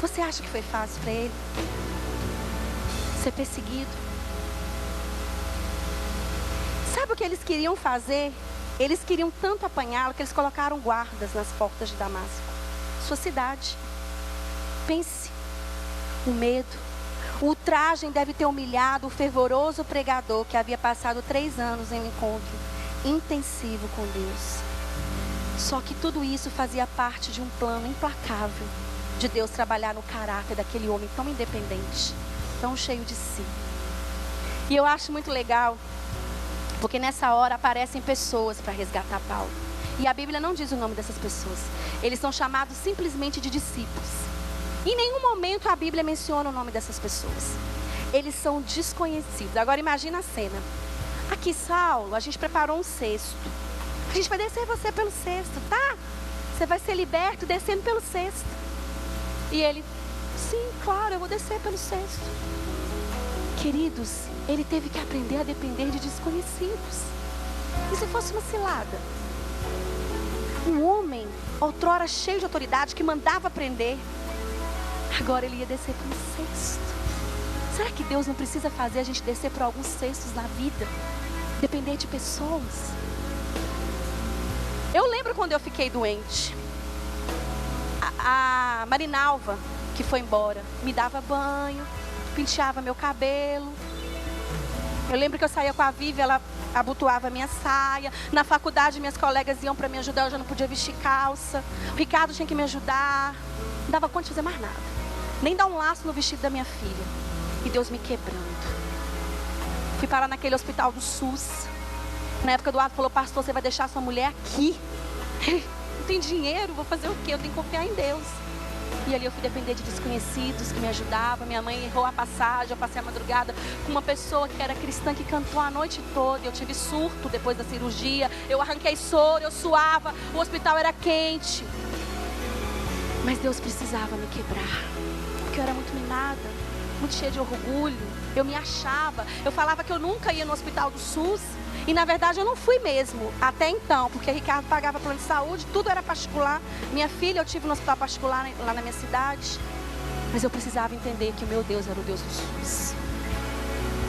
Você acha que foi fácil para ele ser perseguido? Sabe o que eles queriam fazer? Eles queriam tanto apanhá-lo que eles colocaram guardas nas portas de Damasco, sua cidade. Pense, o medo, o ultraje deve ter humilhado o fervoroso pregador que havia passado 3 anos em um encontro intensivo com Deus. Só que tudo isso fazia parte de um plano implacável de Deus trabalhar no caráter daquele homem tão independente, tão cheio de si. E eu acho muito legal, porque nessa hora aparecem pessoas para resgatar Paulo. E a Bíblia não diz o nome dessas pessoas. Eles são chamados simplesmente de discípulos. Em nenhum momento a Bíblia menciona o nome dessas pessoas. Eles são desconhecidos. Agora imagina a cena. Aqui, Saulo, a gente preparou um cesto. A gente vai descer você pelo cesto, tá? Você vai ser liberto descendo pelo cesto. E ele, sim, claro, eu vou descer pelo cesto. Queridos, ele teve que aprender a depender de desconhecidos. E se fosse uma cilada? Um homem, outrora cheio de autoridade, que mandava prender, agora ele ia descer por um cesto. Será que Deus não precisa fazer a gente descer por alguns cestos na vida? Depender de pessoas? Eu lembro quando eu fiquei doente. A Marinalva, que foi embora, me dava banho, penteava meu cabelo. Eu lembro que eu saía com a Vivi, ela abotoava minha saia. Na faculdade, minhas colegas iam para me ajudar, eu já não podia vestir calça. O Ricardo tinha que me ajudar. Não dava conta de fazer mais nada. Nem dar um laço no vestido da minha filha. E Deus me quebrando. Fui parar naquele hospital do SUS. Na época, o Eduardo falou, pastor, você vai deixar sua mulher aqui? Não tem dinheiro, vou fazer o quê? Eu tenho que confiar em Deus. E ali eu fui depender de desconhecidos que me ajudavam. Minha mãe errou a passagem, eu passei a madrugada com uma pessoa que era cristã, que cantou a noite toda. Eu tive surto depois da cirurgia, eu arranquei soro, eu suava, o hospital era quente. Mas Deus precisava me quebrar, porque eu era muito mimada, muito cheia de orgulho. Eu me achava, eu falava que eu nunca ia no hospital do SUS. E na verdade eu não fui mesmo, até então, porque Ricardo pagava plano de saúde, tudo era particular. Minha filha eu tive no hospital particular lá na minha cidade. Mas eu precisava entender que o meu Deus era o Deus do SUS.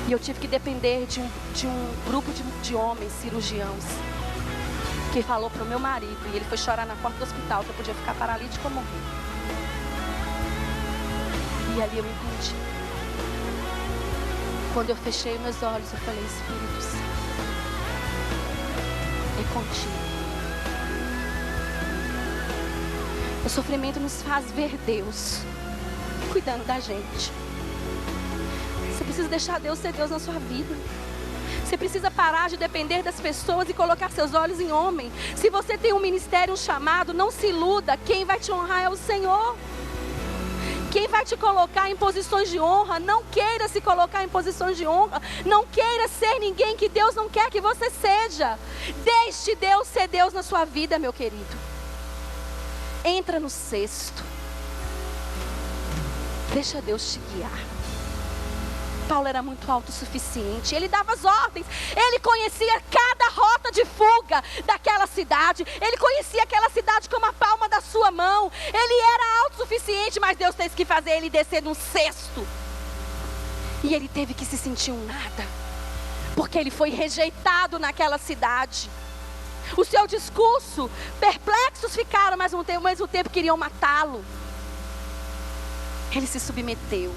E eu tive que depender de um grupo de homens, cirurgiãos, que falou para o meu marido, e ele foi chorar na porta do hospital, que eu podia ficar paralítico ou morrer. E ali eu entendi. Quando eu fechei meus olhos, eu falei: Espírito Santo, é contigo. O sofrimento nos faz ver Deus cuidando da gente. Você precisa deixar Deus ser Deus na sua vida. Você precisa parar de depender das pessoas e colocar seus olhos em homem. Se você tem um ministério, um chamado, não se iluda. Quem vai te honrar é o Senhor. Quem vai te colocar em posições de honra, não queira se colocar em posições de honra. Não queira ser ninguém que Deus não quer que você seja. Deixe Deus ser Deus na sua vida, meu querido. Entra no cesto. Deixa Deus te guiar. Paulo era muito autossuficiente, ele dava as ordens, ele conhecia cada rota de fuga daquela cidade, ele conhecia aquela cidade como a palma da sua mão, ele era autossuficiente, mas Deus teve que fazer ele descer num cesto, e ele teve que se sentir um nada, porque ele foi rejeitado naquela cidade. O seu discurso, perplexos ficaram, mas ao mesmo tempo queriam matá-lo. Ele se submeteu.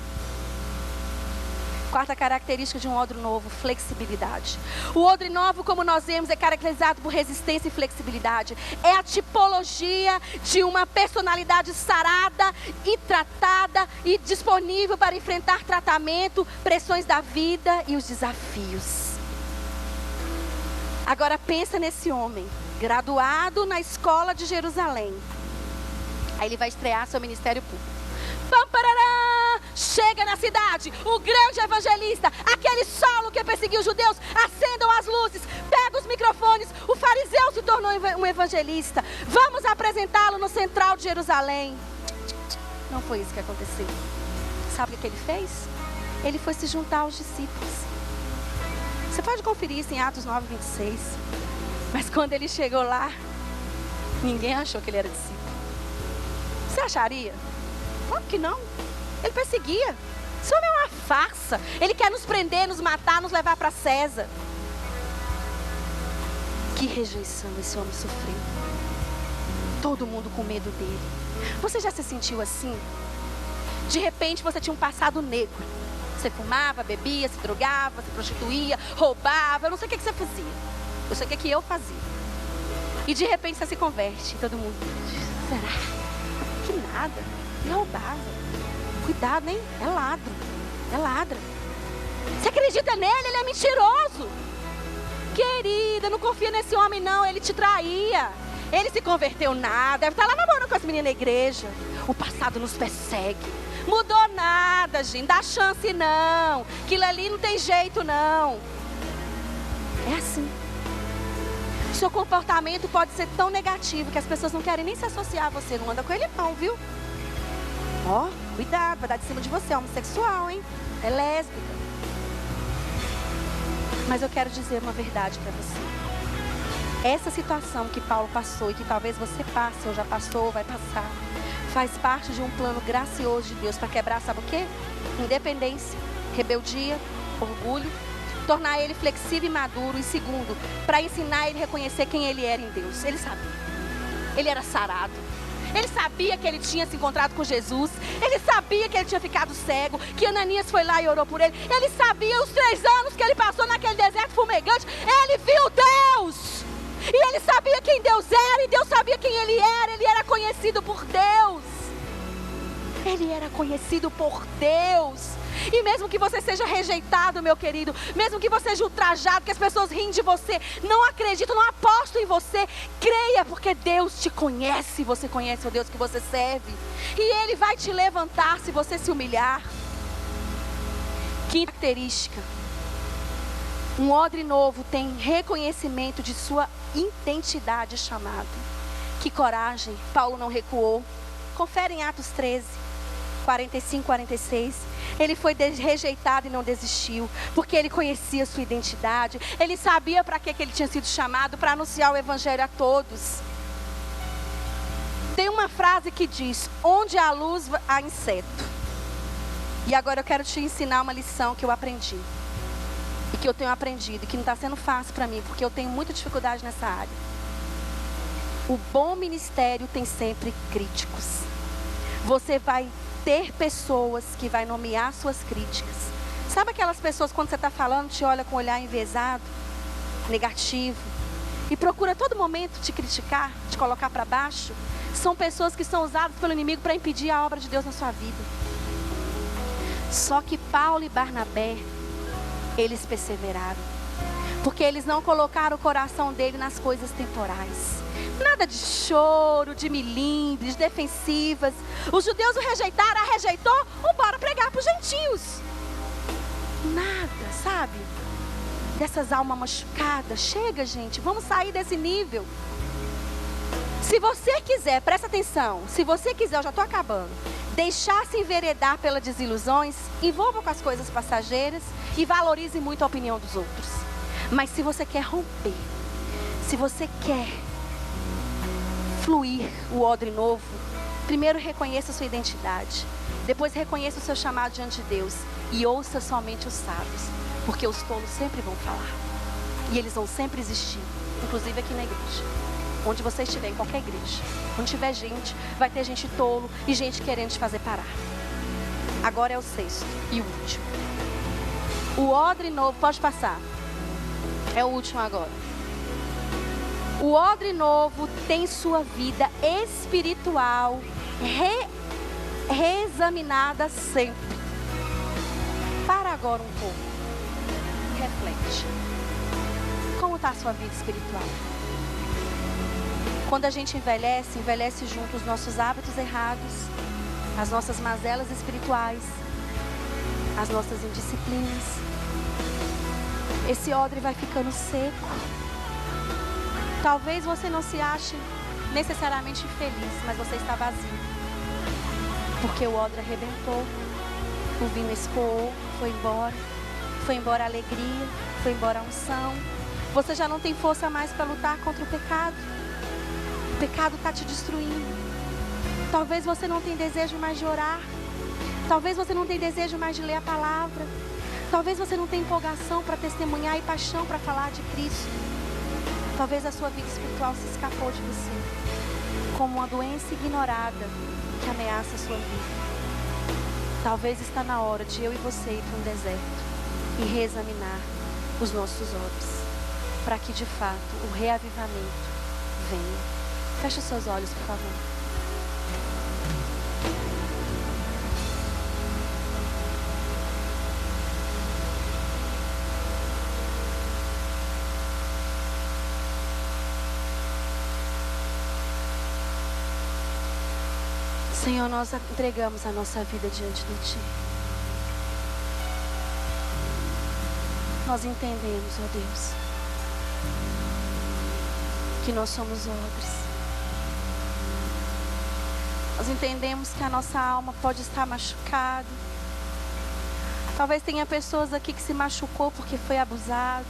Quarta característica de um odre novo: flexibilidade. O odre novo, como nós vemos, é caracterizado por resistência e flexibilidade. É a tipologia de uma personalidade sarada e tratada e disponível para enfrentar tratamento, pressões da vida e os desafios. Agora pensa nesse homem, graduado na escola de Jerusalém. Aí ele vai estrear seu ministério público. Pamparará, chega na cidade, o grande evangelista, aquele Saulo que perseguiu os judeus, acendam as luzes, pega os microfones, o fariseu se tornou um evangelista, vamos apresentá-lo no central de Jerusalém. Não foi isso que aconteceu. Sabe o que ele fez? Ele foi se juntar aos discípulos. Você pode conferir isso em Atos 9:26. Mas quando ele chegou lá, ninguém achou que ele era discípulo. Você acharia? Claro que não. Ele perseguia. Isso é uma farsa. Ele quer nos prender, nos matar, nos levar para César. Que rejeição esse homem sofreu. Todo mundo com medo dele. Você já se sentiu assim? De repente você tinha um passado negro. Você fumava, bebia, se drogava, se prostituía, roubava. Eu não sei o que você fazia. Eu sei o que eu fazia. E de repente você se converte. E todo mundo: será? Que nada. Ele roubava. Cuidado, hein? É ladro. É ladra. Você acredita nele? Ele é mentiroso. Querida, não confia nesse homem não. Ele te traía. Ele se converteu nada. Deve estar lá namorando com as meninas na igreja. O passado nos persegue. Mudou nada, gente. Dá chance não. Aquilo ali não tem jeito não. É assim. Seu comportamento pode ser tão negativo que as pessoas não querem nem se associar a você. Não anda com ele não, viu? Ó, cuidado, vai dar de cima de você. É homossexual, hein? É lésbica. Mas eu quero dizer uma verdade para você. Essa situação que Paulo passou e que talvez você passe, ou já passou, ou vai passar, faz parte de um plano gracioso de Deus para quebrar, sabe o quê? Independência, rebeldia, orgulho, tornar ele flexível e maduro. E segundo, para ensinar ele a reconhecer quem ele era em Deus. Ele sabia. Ele era sarado. Ele sabia que ele tinha se encontrado com Jesus. Ele sabia que ele tinha ficado cego, que Ananias foi lá e orou por ele. Ele sabia os 3 anos que ele passou naquele deserto fumegante. Ele viu Deus. E ele sabia quem Deus era, e Deus sabia quem ele era. Ele era conhecido por Deus. Ele era conhecido por Deus. E mesmo que você seja rejeitado, meu querido, mesmo que você seja ultrajado, que as pessoas riem de você, não acreditam, não apostam em você, creia, porque Deus te conhece, você conhece o Deus que você serve. E Ele vai te levantar se você se humilhar. Quinta característica: um odre novo tem reconhecimento de sua identidade e chamado. Que coragem, Paulo não recuou. Confere em Atos 13, 45, 46. Ele foi rejeitado e não desistiu, porque ele conhecia sua identidade. Ele sabia para que ele tinha sido chamado, para anunciar o evangelho a todos. Tem uma frase que diz: onde há luz, há inseto. E agora eu quero te ensinar uma lição que eu aprendi. E que eu tenho aprendido, e que não está sendo fácil para mim, porque eu tenho muita dificuldade nessa área. O bom ministério tem sempre críticos. Você vai ter pessoas que vai nomear suas críticas. Sabe aquelas pessoas, quando você está falando, te olha com um olhar enviesado, negativo, e procura a todo momento te criticar, te colocar para baixo? São pessoas que são usadas pelo inimigo para impedir a obra de Deus na sua vida. Só que Paulo e Barnabé, eles perseveraram, porque eles não colocaram o coração dele nas coisas temporais. Nada de choro, de milindres, defensivas. Os judeus o rejeitaram, a rejeitou, bora pregar para os gentios. Nada, sabe? Dessas almas machucadas. Chega, gente, vamos sair desse nível. Se você quiser, presta atenção, se você quiser, eu já estou acabando, deixar se enveredar pelas desilusões, envolva com as coisas passageiras e valorize muito a opinião dos outros. Mas se você quer romper, se você quer fluir o odre novo, primeiro reconheça a sua identidade, depois reconheça o seu chamado diante de Deus e ouça somente os sábios, porque os tolos sempre vão falar e eles vão sempre existir, inclusive aqui na igreja. Onde você estiver, em qualquer igreja, onde tiver gente, vai ter gente tolo e gente querendo te fazer parar. Agora é o sexto e o último. O odre novo, pode passar, é o último agora. O odre novo tem sua vida espiritual reexaminada sempre. Para agora um pouco. Reflete. Como está a sua vida espiritual? Quando a gente envelhece, envelhece junto os nossos hábitos errados, as nossas mazelas espirituais, as nossas indisciplinas. Esse odre vai ficando seco. Talvez você não se ache necessariamente infeliz, mas você está vazio. Porque o odre arrebentou, o vinho escoou, foi embora a alegria, foi embora a unção. Você já não tem força mais para lutar contra o pecado. O pecado está te destruindo. Talvez você não tenha desejo mais de orar. Talvez você não tenha desejo mais de ler a palavra. Talvez você não tenha empolgação para testemunhar e paixão para falar de Cristo. Talvez a sua vida espiritual se escapou de você, como uma doença ignorada que ameaça a sua vida. Talvez está na hora de eu e você ir para um deserto e reexaminar os nossos olhos, para que de fato o reavivamento venha. Feche os seus olhos, por favor. Senhor, nós entregamos a nossa vida diante de Ti. Nós entendemos, ó Deus, que nós somos odres. Nós entendemos que a nossa alma pode estar machucada. Talvez tenha pessoas aqui que se machucou porque foi abusado,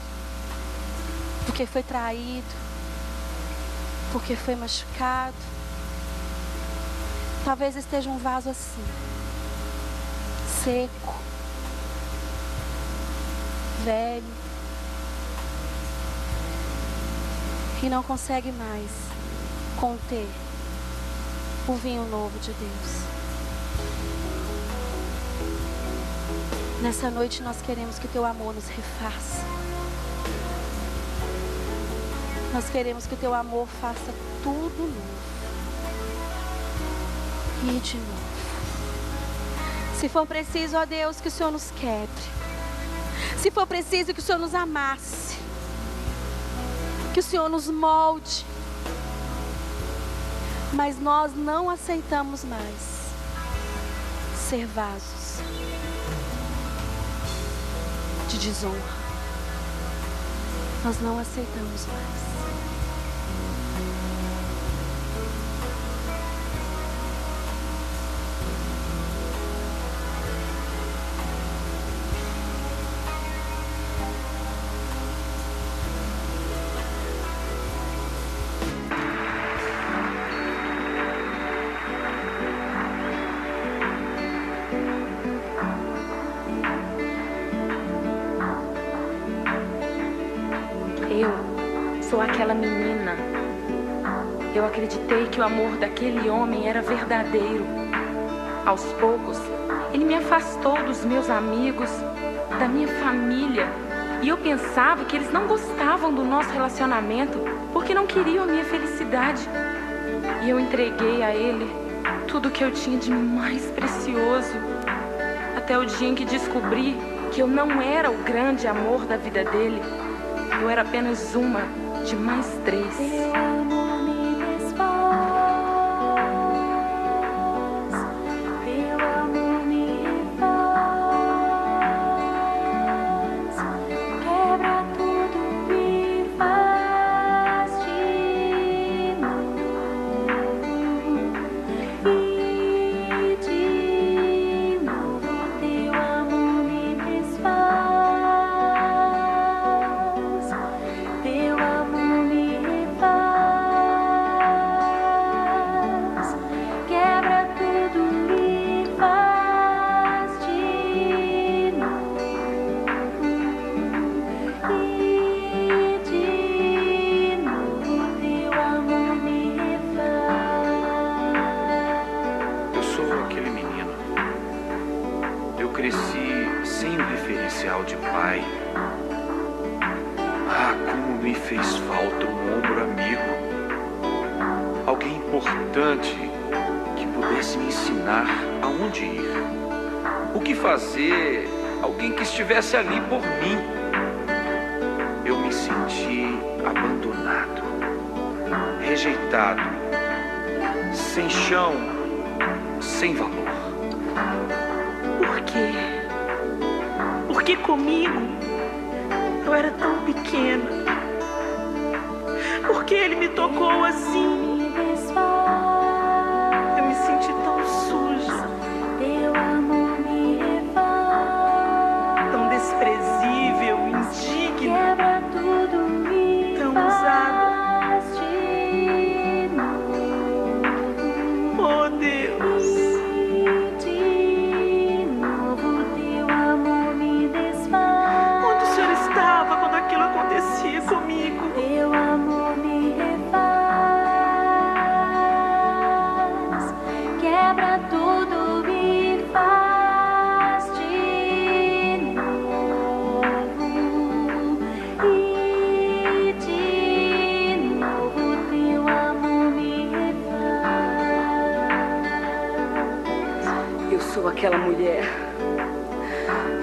porque foi traído, porque foi machucado. Talvez esteja um vaso assim, seco, velho, e não consegue mais conter o vinho novo de Deus. Nessa noite nós queremos que o Teu amor nos refaça. Nós queremos que o Teu amor faça tudo novo. E de novo. Se for preciso, ó Deus, que o Senhor nos quebre. Se for preciso, que o Senhor nos amasse. Que o Senhor nos molde. Mas nós não aceitamos mais ser vasos de desonra. Nós não aceitamos mais. Eu sou aquela menina. Eu acreditei que o amor daquele homem era verdadeiro. Aos poucos, ele me afastou dos meus amigos, da minha família. E eu pensava que eles não gostavam do nosso relacionamento porque não queriam a minha felicidade. E eu entreguei a ele tudo que eu tinha de mais precioso. Até o dia em que descobri que eu não era o grande amor da vida dele. Eu era apenas uma de mais 3. Teu amor me desfaz, teu amor me refaz, quebra tudo e faz de novo, e de novo teu amor me desfaz, teu amor me refaz, quebra tudo e faz de novo, e de novo teu amor me refaz. Eu sou aquele menino. Eu cresci sem o referencial de pai. Ah, como me fez falta um ombro amigo. Alguém importante que pudesse me ensinar aonde ir. O que fazer, alguém que estivesse ali por mim. Eu me senti abandonado, rejeitado, sem chão, sem valor. Por quê? Por que comigo? Eu era tão pequena. Por que ele me tocou assim? Me desfaz, Eu me senti tão suja, teu amor me refaz, tão desprezível, indigna. quebra tudo e Tão usada. faz de novo, Oh, Deus. e de novo teu amor me desfaz, Onde o Senhor estava quando aquilo acontecia comigo? teu amor me refaz, quebra tudo e faz de novo, e de novo teu amor me refaz. Eu sou aquela mulher.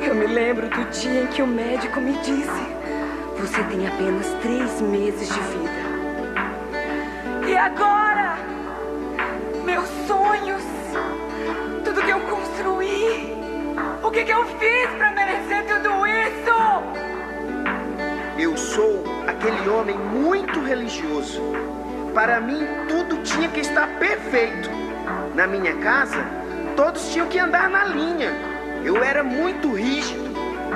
Eu me lembro do dia em que o médico me disse: você tem apenas 3 meses de vida. E agora, meus sonhos, tudo que eu construí, o que eu fiz para merecer tudo isso? Eu sou aquele homem muito religioso. Para mim, tudo tinha que estar perfeito. Na minha casa, todos tinham que andar na linha. Eu era muito rígido,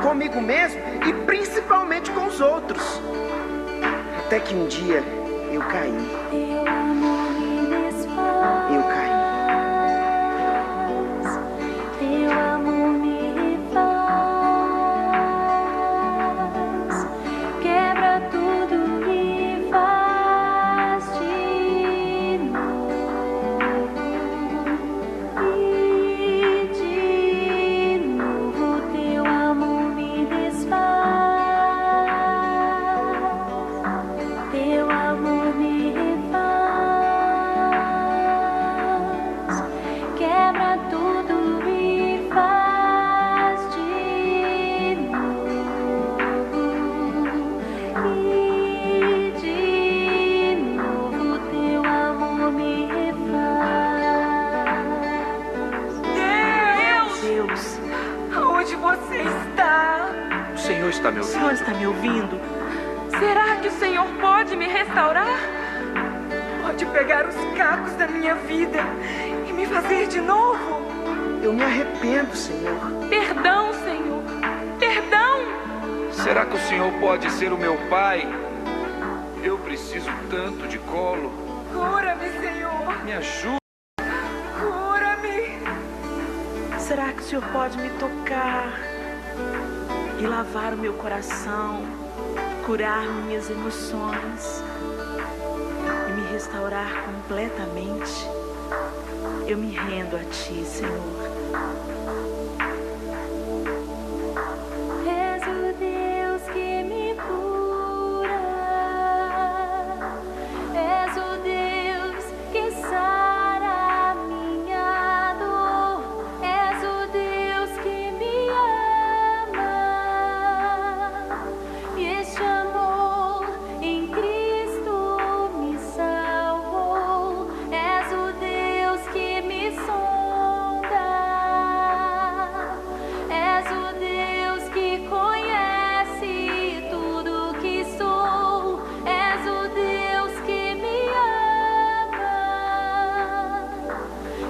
comigo mesmo e principalmente com os outros. Até que um dia, eu caí. Teu amor me desfaz, Eu caí. teu amor me refaz, quebra tudo e faz de novo, e de novo teu amor me desfaz, teu amor me refaz. está me O ouvindo? Senhor está me ouvindo? Será que o Senhor pode me restaurar? Pode pegar os cacos da minha vida e me fazer de novo? Eu me arrependo, Senhor. Perdão, Senhor. Perdão. Será que o Senhor pode ser o meu pai? Eu preciso tanto de colo. Cura-me, Senhor. Me ajuda. Cura-me. Será que o Senhor pode me tocar e lavar o meu coração, curar minhas emoções e me restaurar completamente? Eu me rendo a Ti, Senhor. És o Deus que me cura, és o Deus que sara a minha dor, és o Deus que me ama, e este amor em Cristo me salvou, és o Deus que me sonda, és o Deus que conhece tudo que sou, és o Deus que me ama,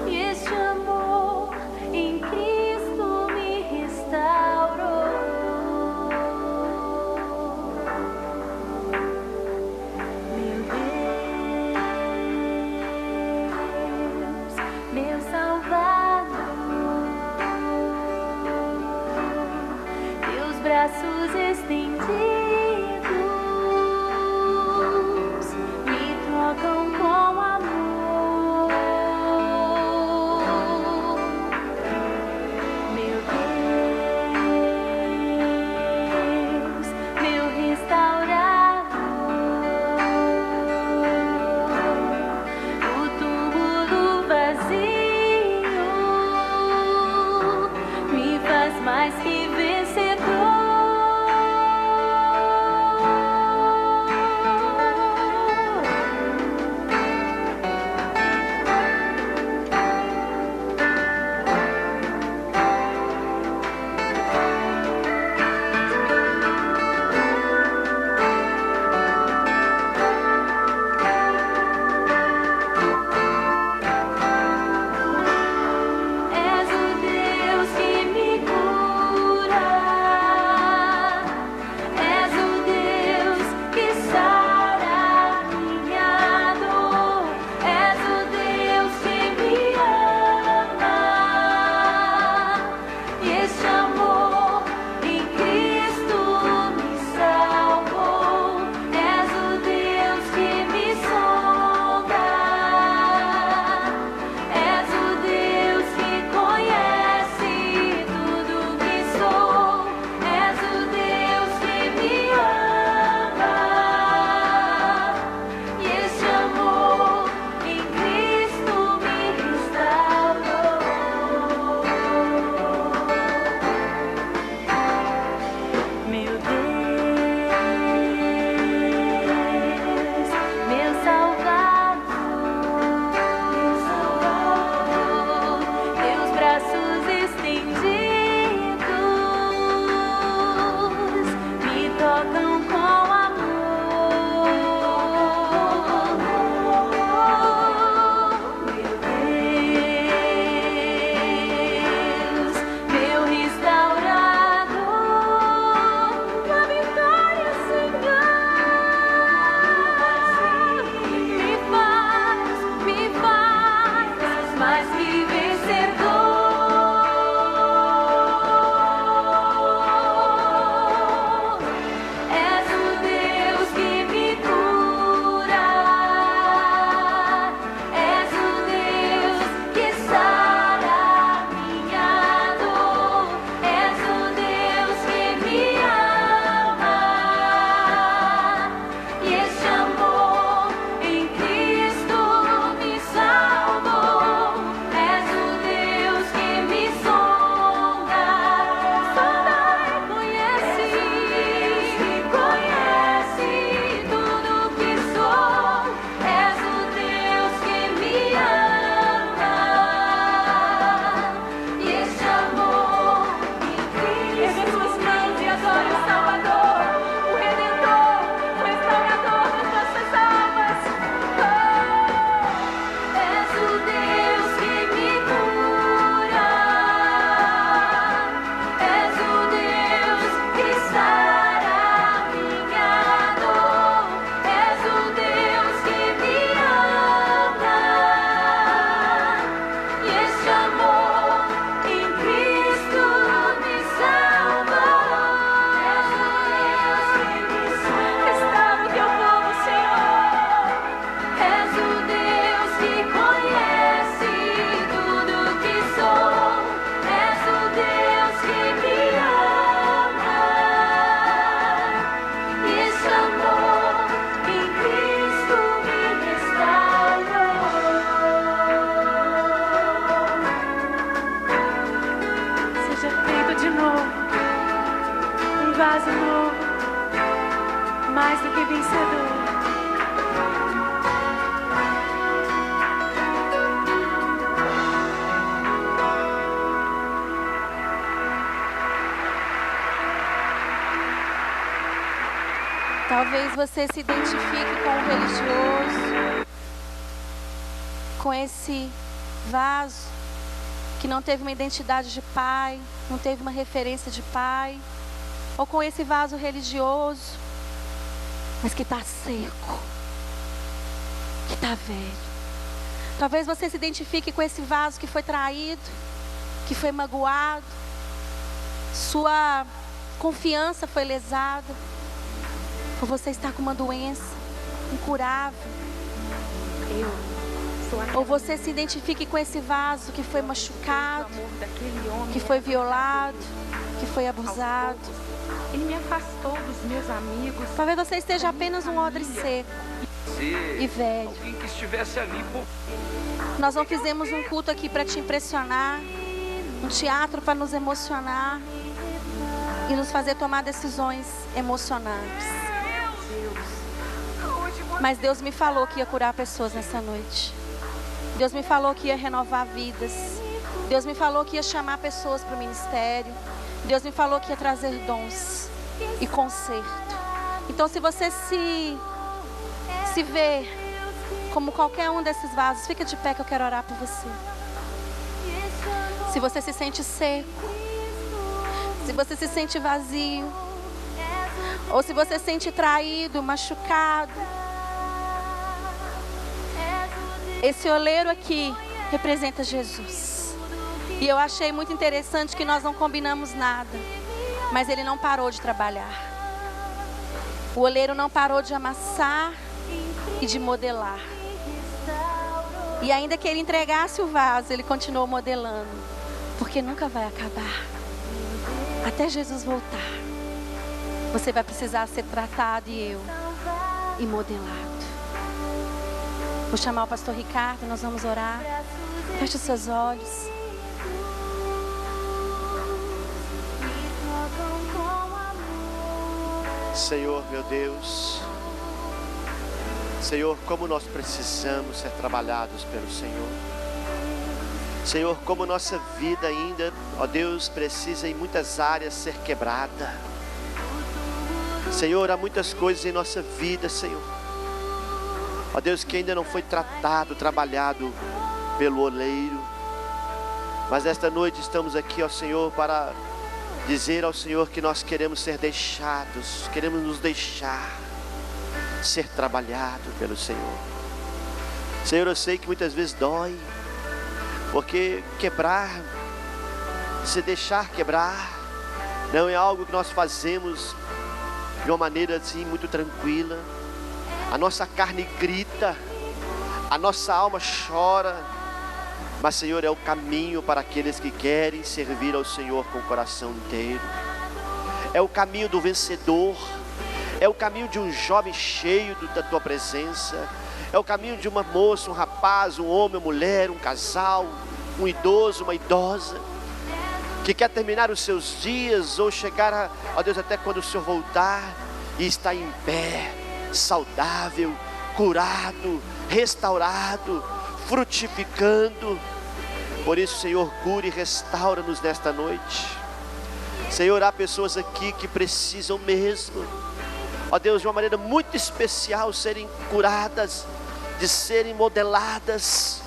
e este amor em Cristo me restaurou. Meu Deus, meu Salvador, teus braços estendidos me trocam com amor. Meu Deus, meu restaurador, o túmulo vazio me faz mais que vencedor. vaso novo, mais do que vencedor. Talvez você se identifique com o religioso, com esse vaso que não teve uma identidade de pai, não teve uma referência de pai, ou com esse vaso religioso, mas que está seco, que está velho. Talvez você se identifique com esse vaso que foi traído, que foi magoado, sua confiança foi lesada, ou você está com uma doença incurável. Ou você se identifique com esse vaso que foi machucado, que foi violado, que foi abusado. Ele me afastou dos meus amigos. Talvez você esteja apenas um odre seco e velho. Alguém que estivesse ali por... Nós não fizemos um culto aqui para te impressionar, um teatro para nos emocionar e nos fazer tomar decisões emocionantes. Mas Deus me falou que ia curar pessoas nessa noite. Deus me falou que ia renovar vidas. Deus me falou que ia chamar pessoas para o ministério. Deus me falou que ia trazer dons e conserto. Então, se você se vê como qualquer um desses vasos, fica de pé que eu quero orar por você. Se você se sente seco, se você se sente vazio, ou se você se sente traído, machucado, esse oleiro aqui representa Jesus. E eu achei muito interessante que nós não combinamos nada, mas ele não parou de trabalhar. O oleiro não parou de amassar e de modelar. E ainda que ele entregasse o vaso, ele continuou modelando, porque nunca vai acabar. Até Jesus voltar, você vai precisar ser tratado e modelado. Vou chamar o pastor Ricardo, nós vamos orar. Feche os seus olhos. Senhor, meu Deus, Senhor, como nós precisamos ser trabalhados pelo Senhor. Senhor, como nossa vida ainda, ó Deus, precisa em muitas áreas ser quebrada. Senhor, há muitas coisas em nossa vida, Senhor, ó Deus, que ainda não foi tratado, trabalhado pelo oleiro. Mas esta noite estamos aqui, ó Senhor, para dizer ao Senhor que nós queremos ser deixados, queremos nos deixar ser trabalhado pelo Senhor. Senhor, eu sei que muitas vezes dói, porque quebrar, se deixar quebrar, não é algo que nós fazemos de uma maneira assim muito tranquila. A nossa carne grita, a nossa alma chora, mas Senhor, é o caminho para aqueles que querem servir ao Senhor com o coração inteiro. É o caminho do vencedor, é o caminho de um jovem cheio da tua presença, é o caminho de uma moça, um rapaz, um homem, uma mulher, um casal, um idoso, uma idosa, que quer terminar os seus dias ou chegar, ó Deus, até quando o Senhor voltar e está em pé, saudável, curado, restaurado, frutificando. Por isso, Senhor, cure e restaura-nos nesta noite. Senhor, há pessoas aqui que precisam mesmo, ó Deus, de uma maneira muito especial, serem curadas, de serem modeladas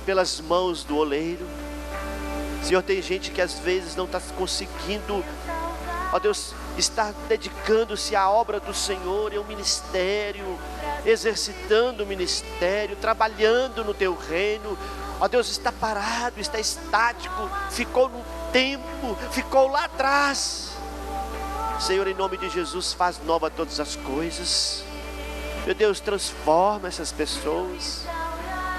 pelas mãos do oleiro. Senhor, tem gente que às vezes não está conseguindo, ó Deus, está dedicando-se à obra do Senhor, em um ministério, exercitando o ministério, trabalhando no teu reino. Ó Deus, está parado, está estático, ficou no tempo, ficou lá atrás. Senhor, em nome de Jesus, faz nova todas as coisas. Meu Deus, transforma essas pessoas.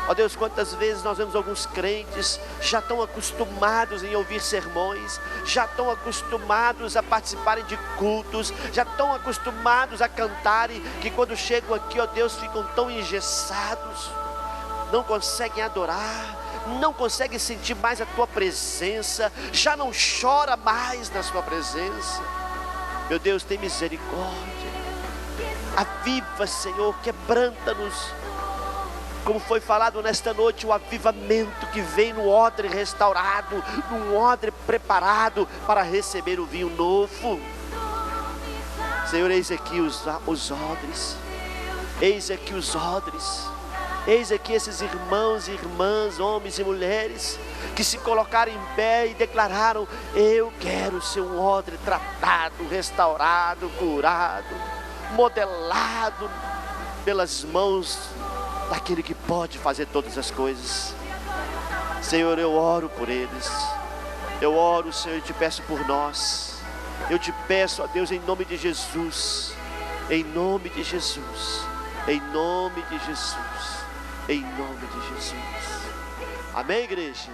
Ó Deus, quantas vezes nós vemos alguns crentes já estão acostumados em ouvir sermões, já estão acostumados a participarem de cultos, já estão acostumados a cantarem, que quando chegam aqui, ó Deus, ficam tão engessados, não conseguem adorar, não conseguem sentir mais a tua presença, já não chora mais na sua presença. Meu Deus, tem misericórdia. Aviva, Senhor, quebranta-nos. Como foi falado nesta noite, o avivamento que vem no odre restaurado, num odre preparado para receber o vinho novo. Senhor, eis aqui os odres. Eis aqui os odres. Eis aqui esses irmãos e irmãs, homens e mulheres, que se colocaram em pé e declararam: eu quero ser um odre tratado, restaurado, curado, modelado pelas mãos daquele que pode fazer todas as coisas. Senhor, eu oro por eles. Eu oro, Senhor, e te peço por nós. Eu te peço, ó Deus, em nome de Jesus. Em nome de Jesus. Em nome de Jesus. Em nome de Jesus. Amém, igreja?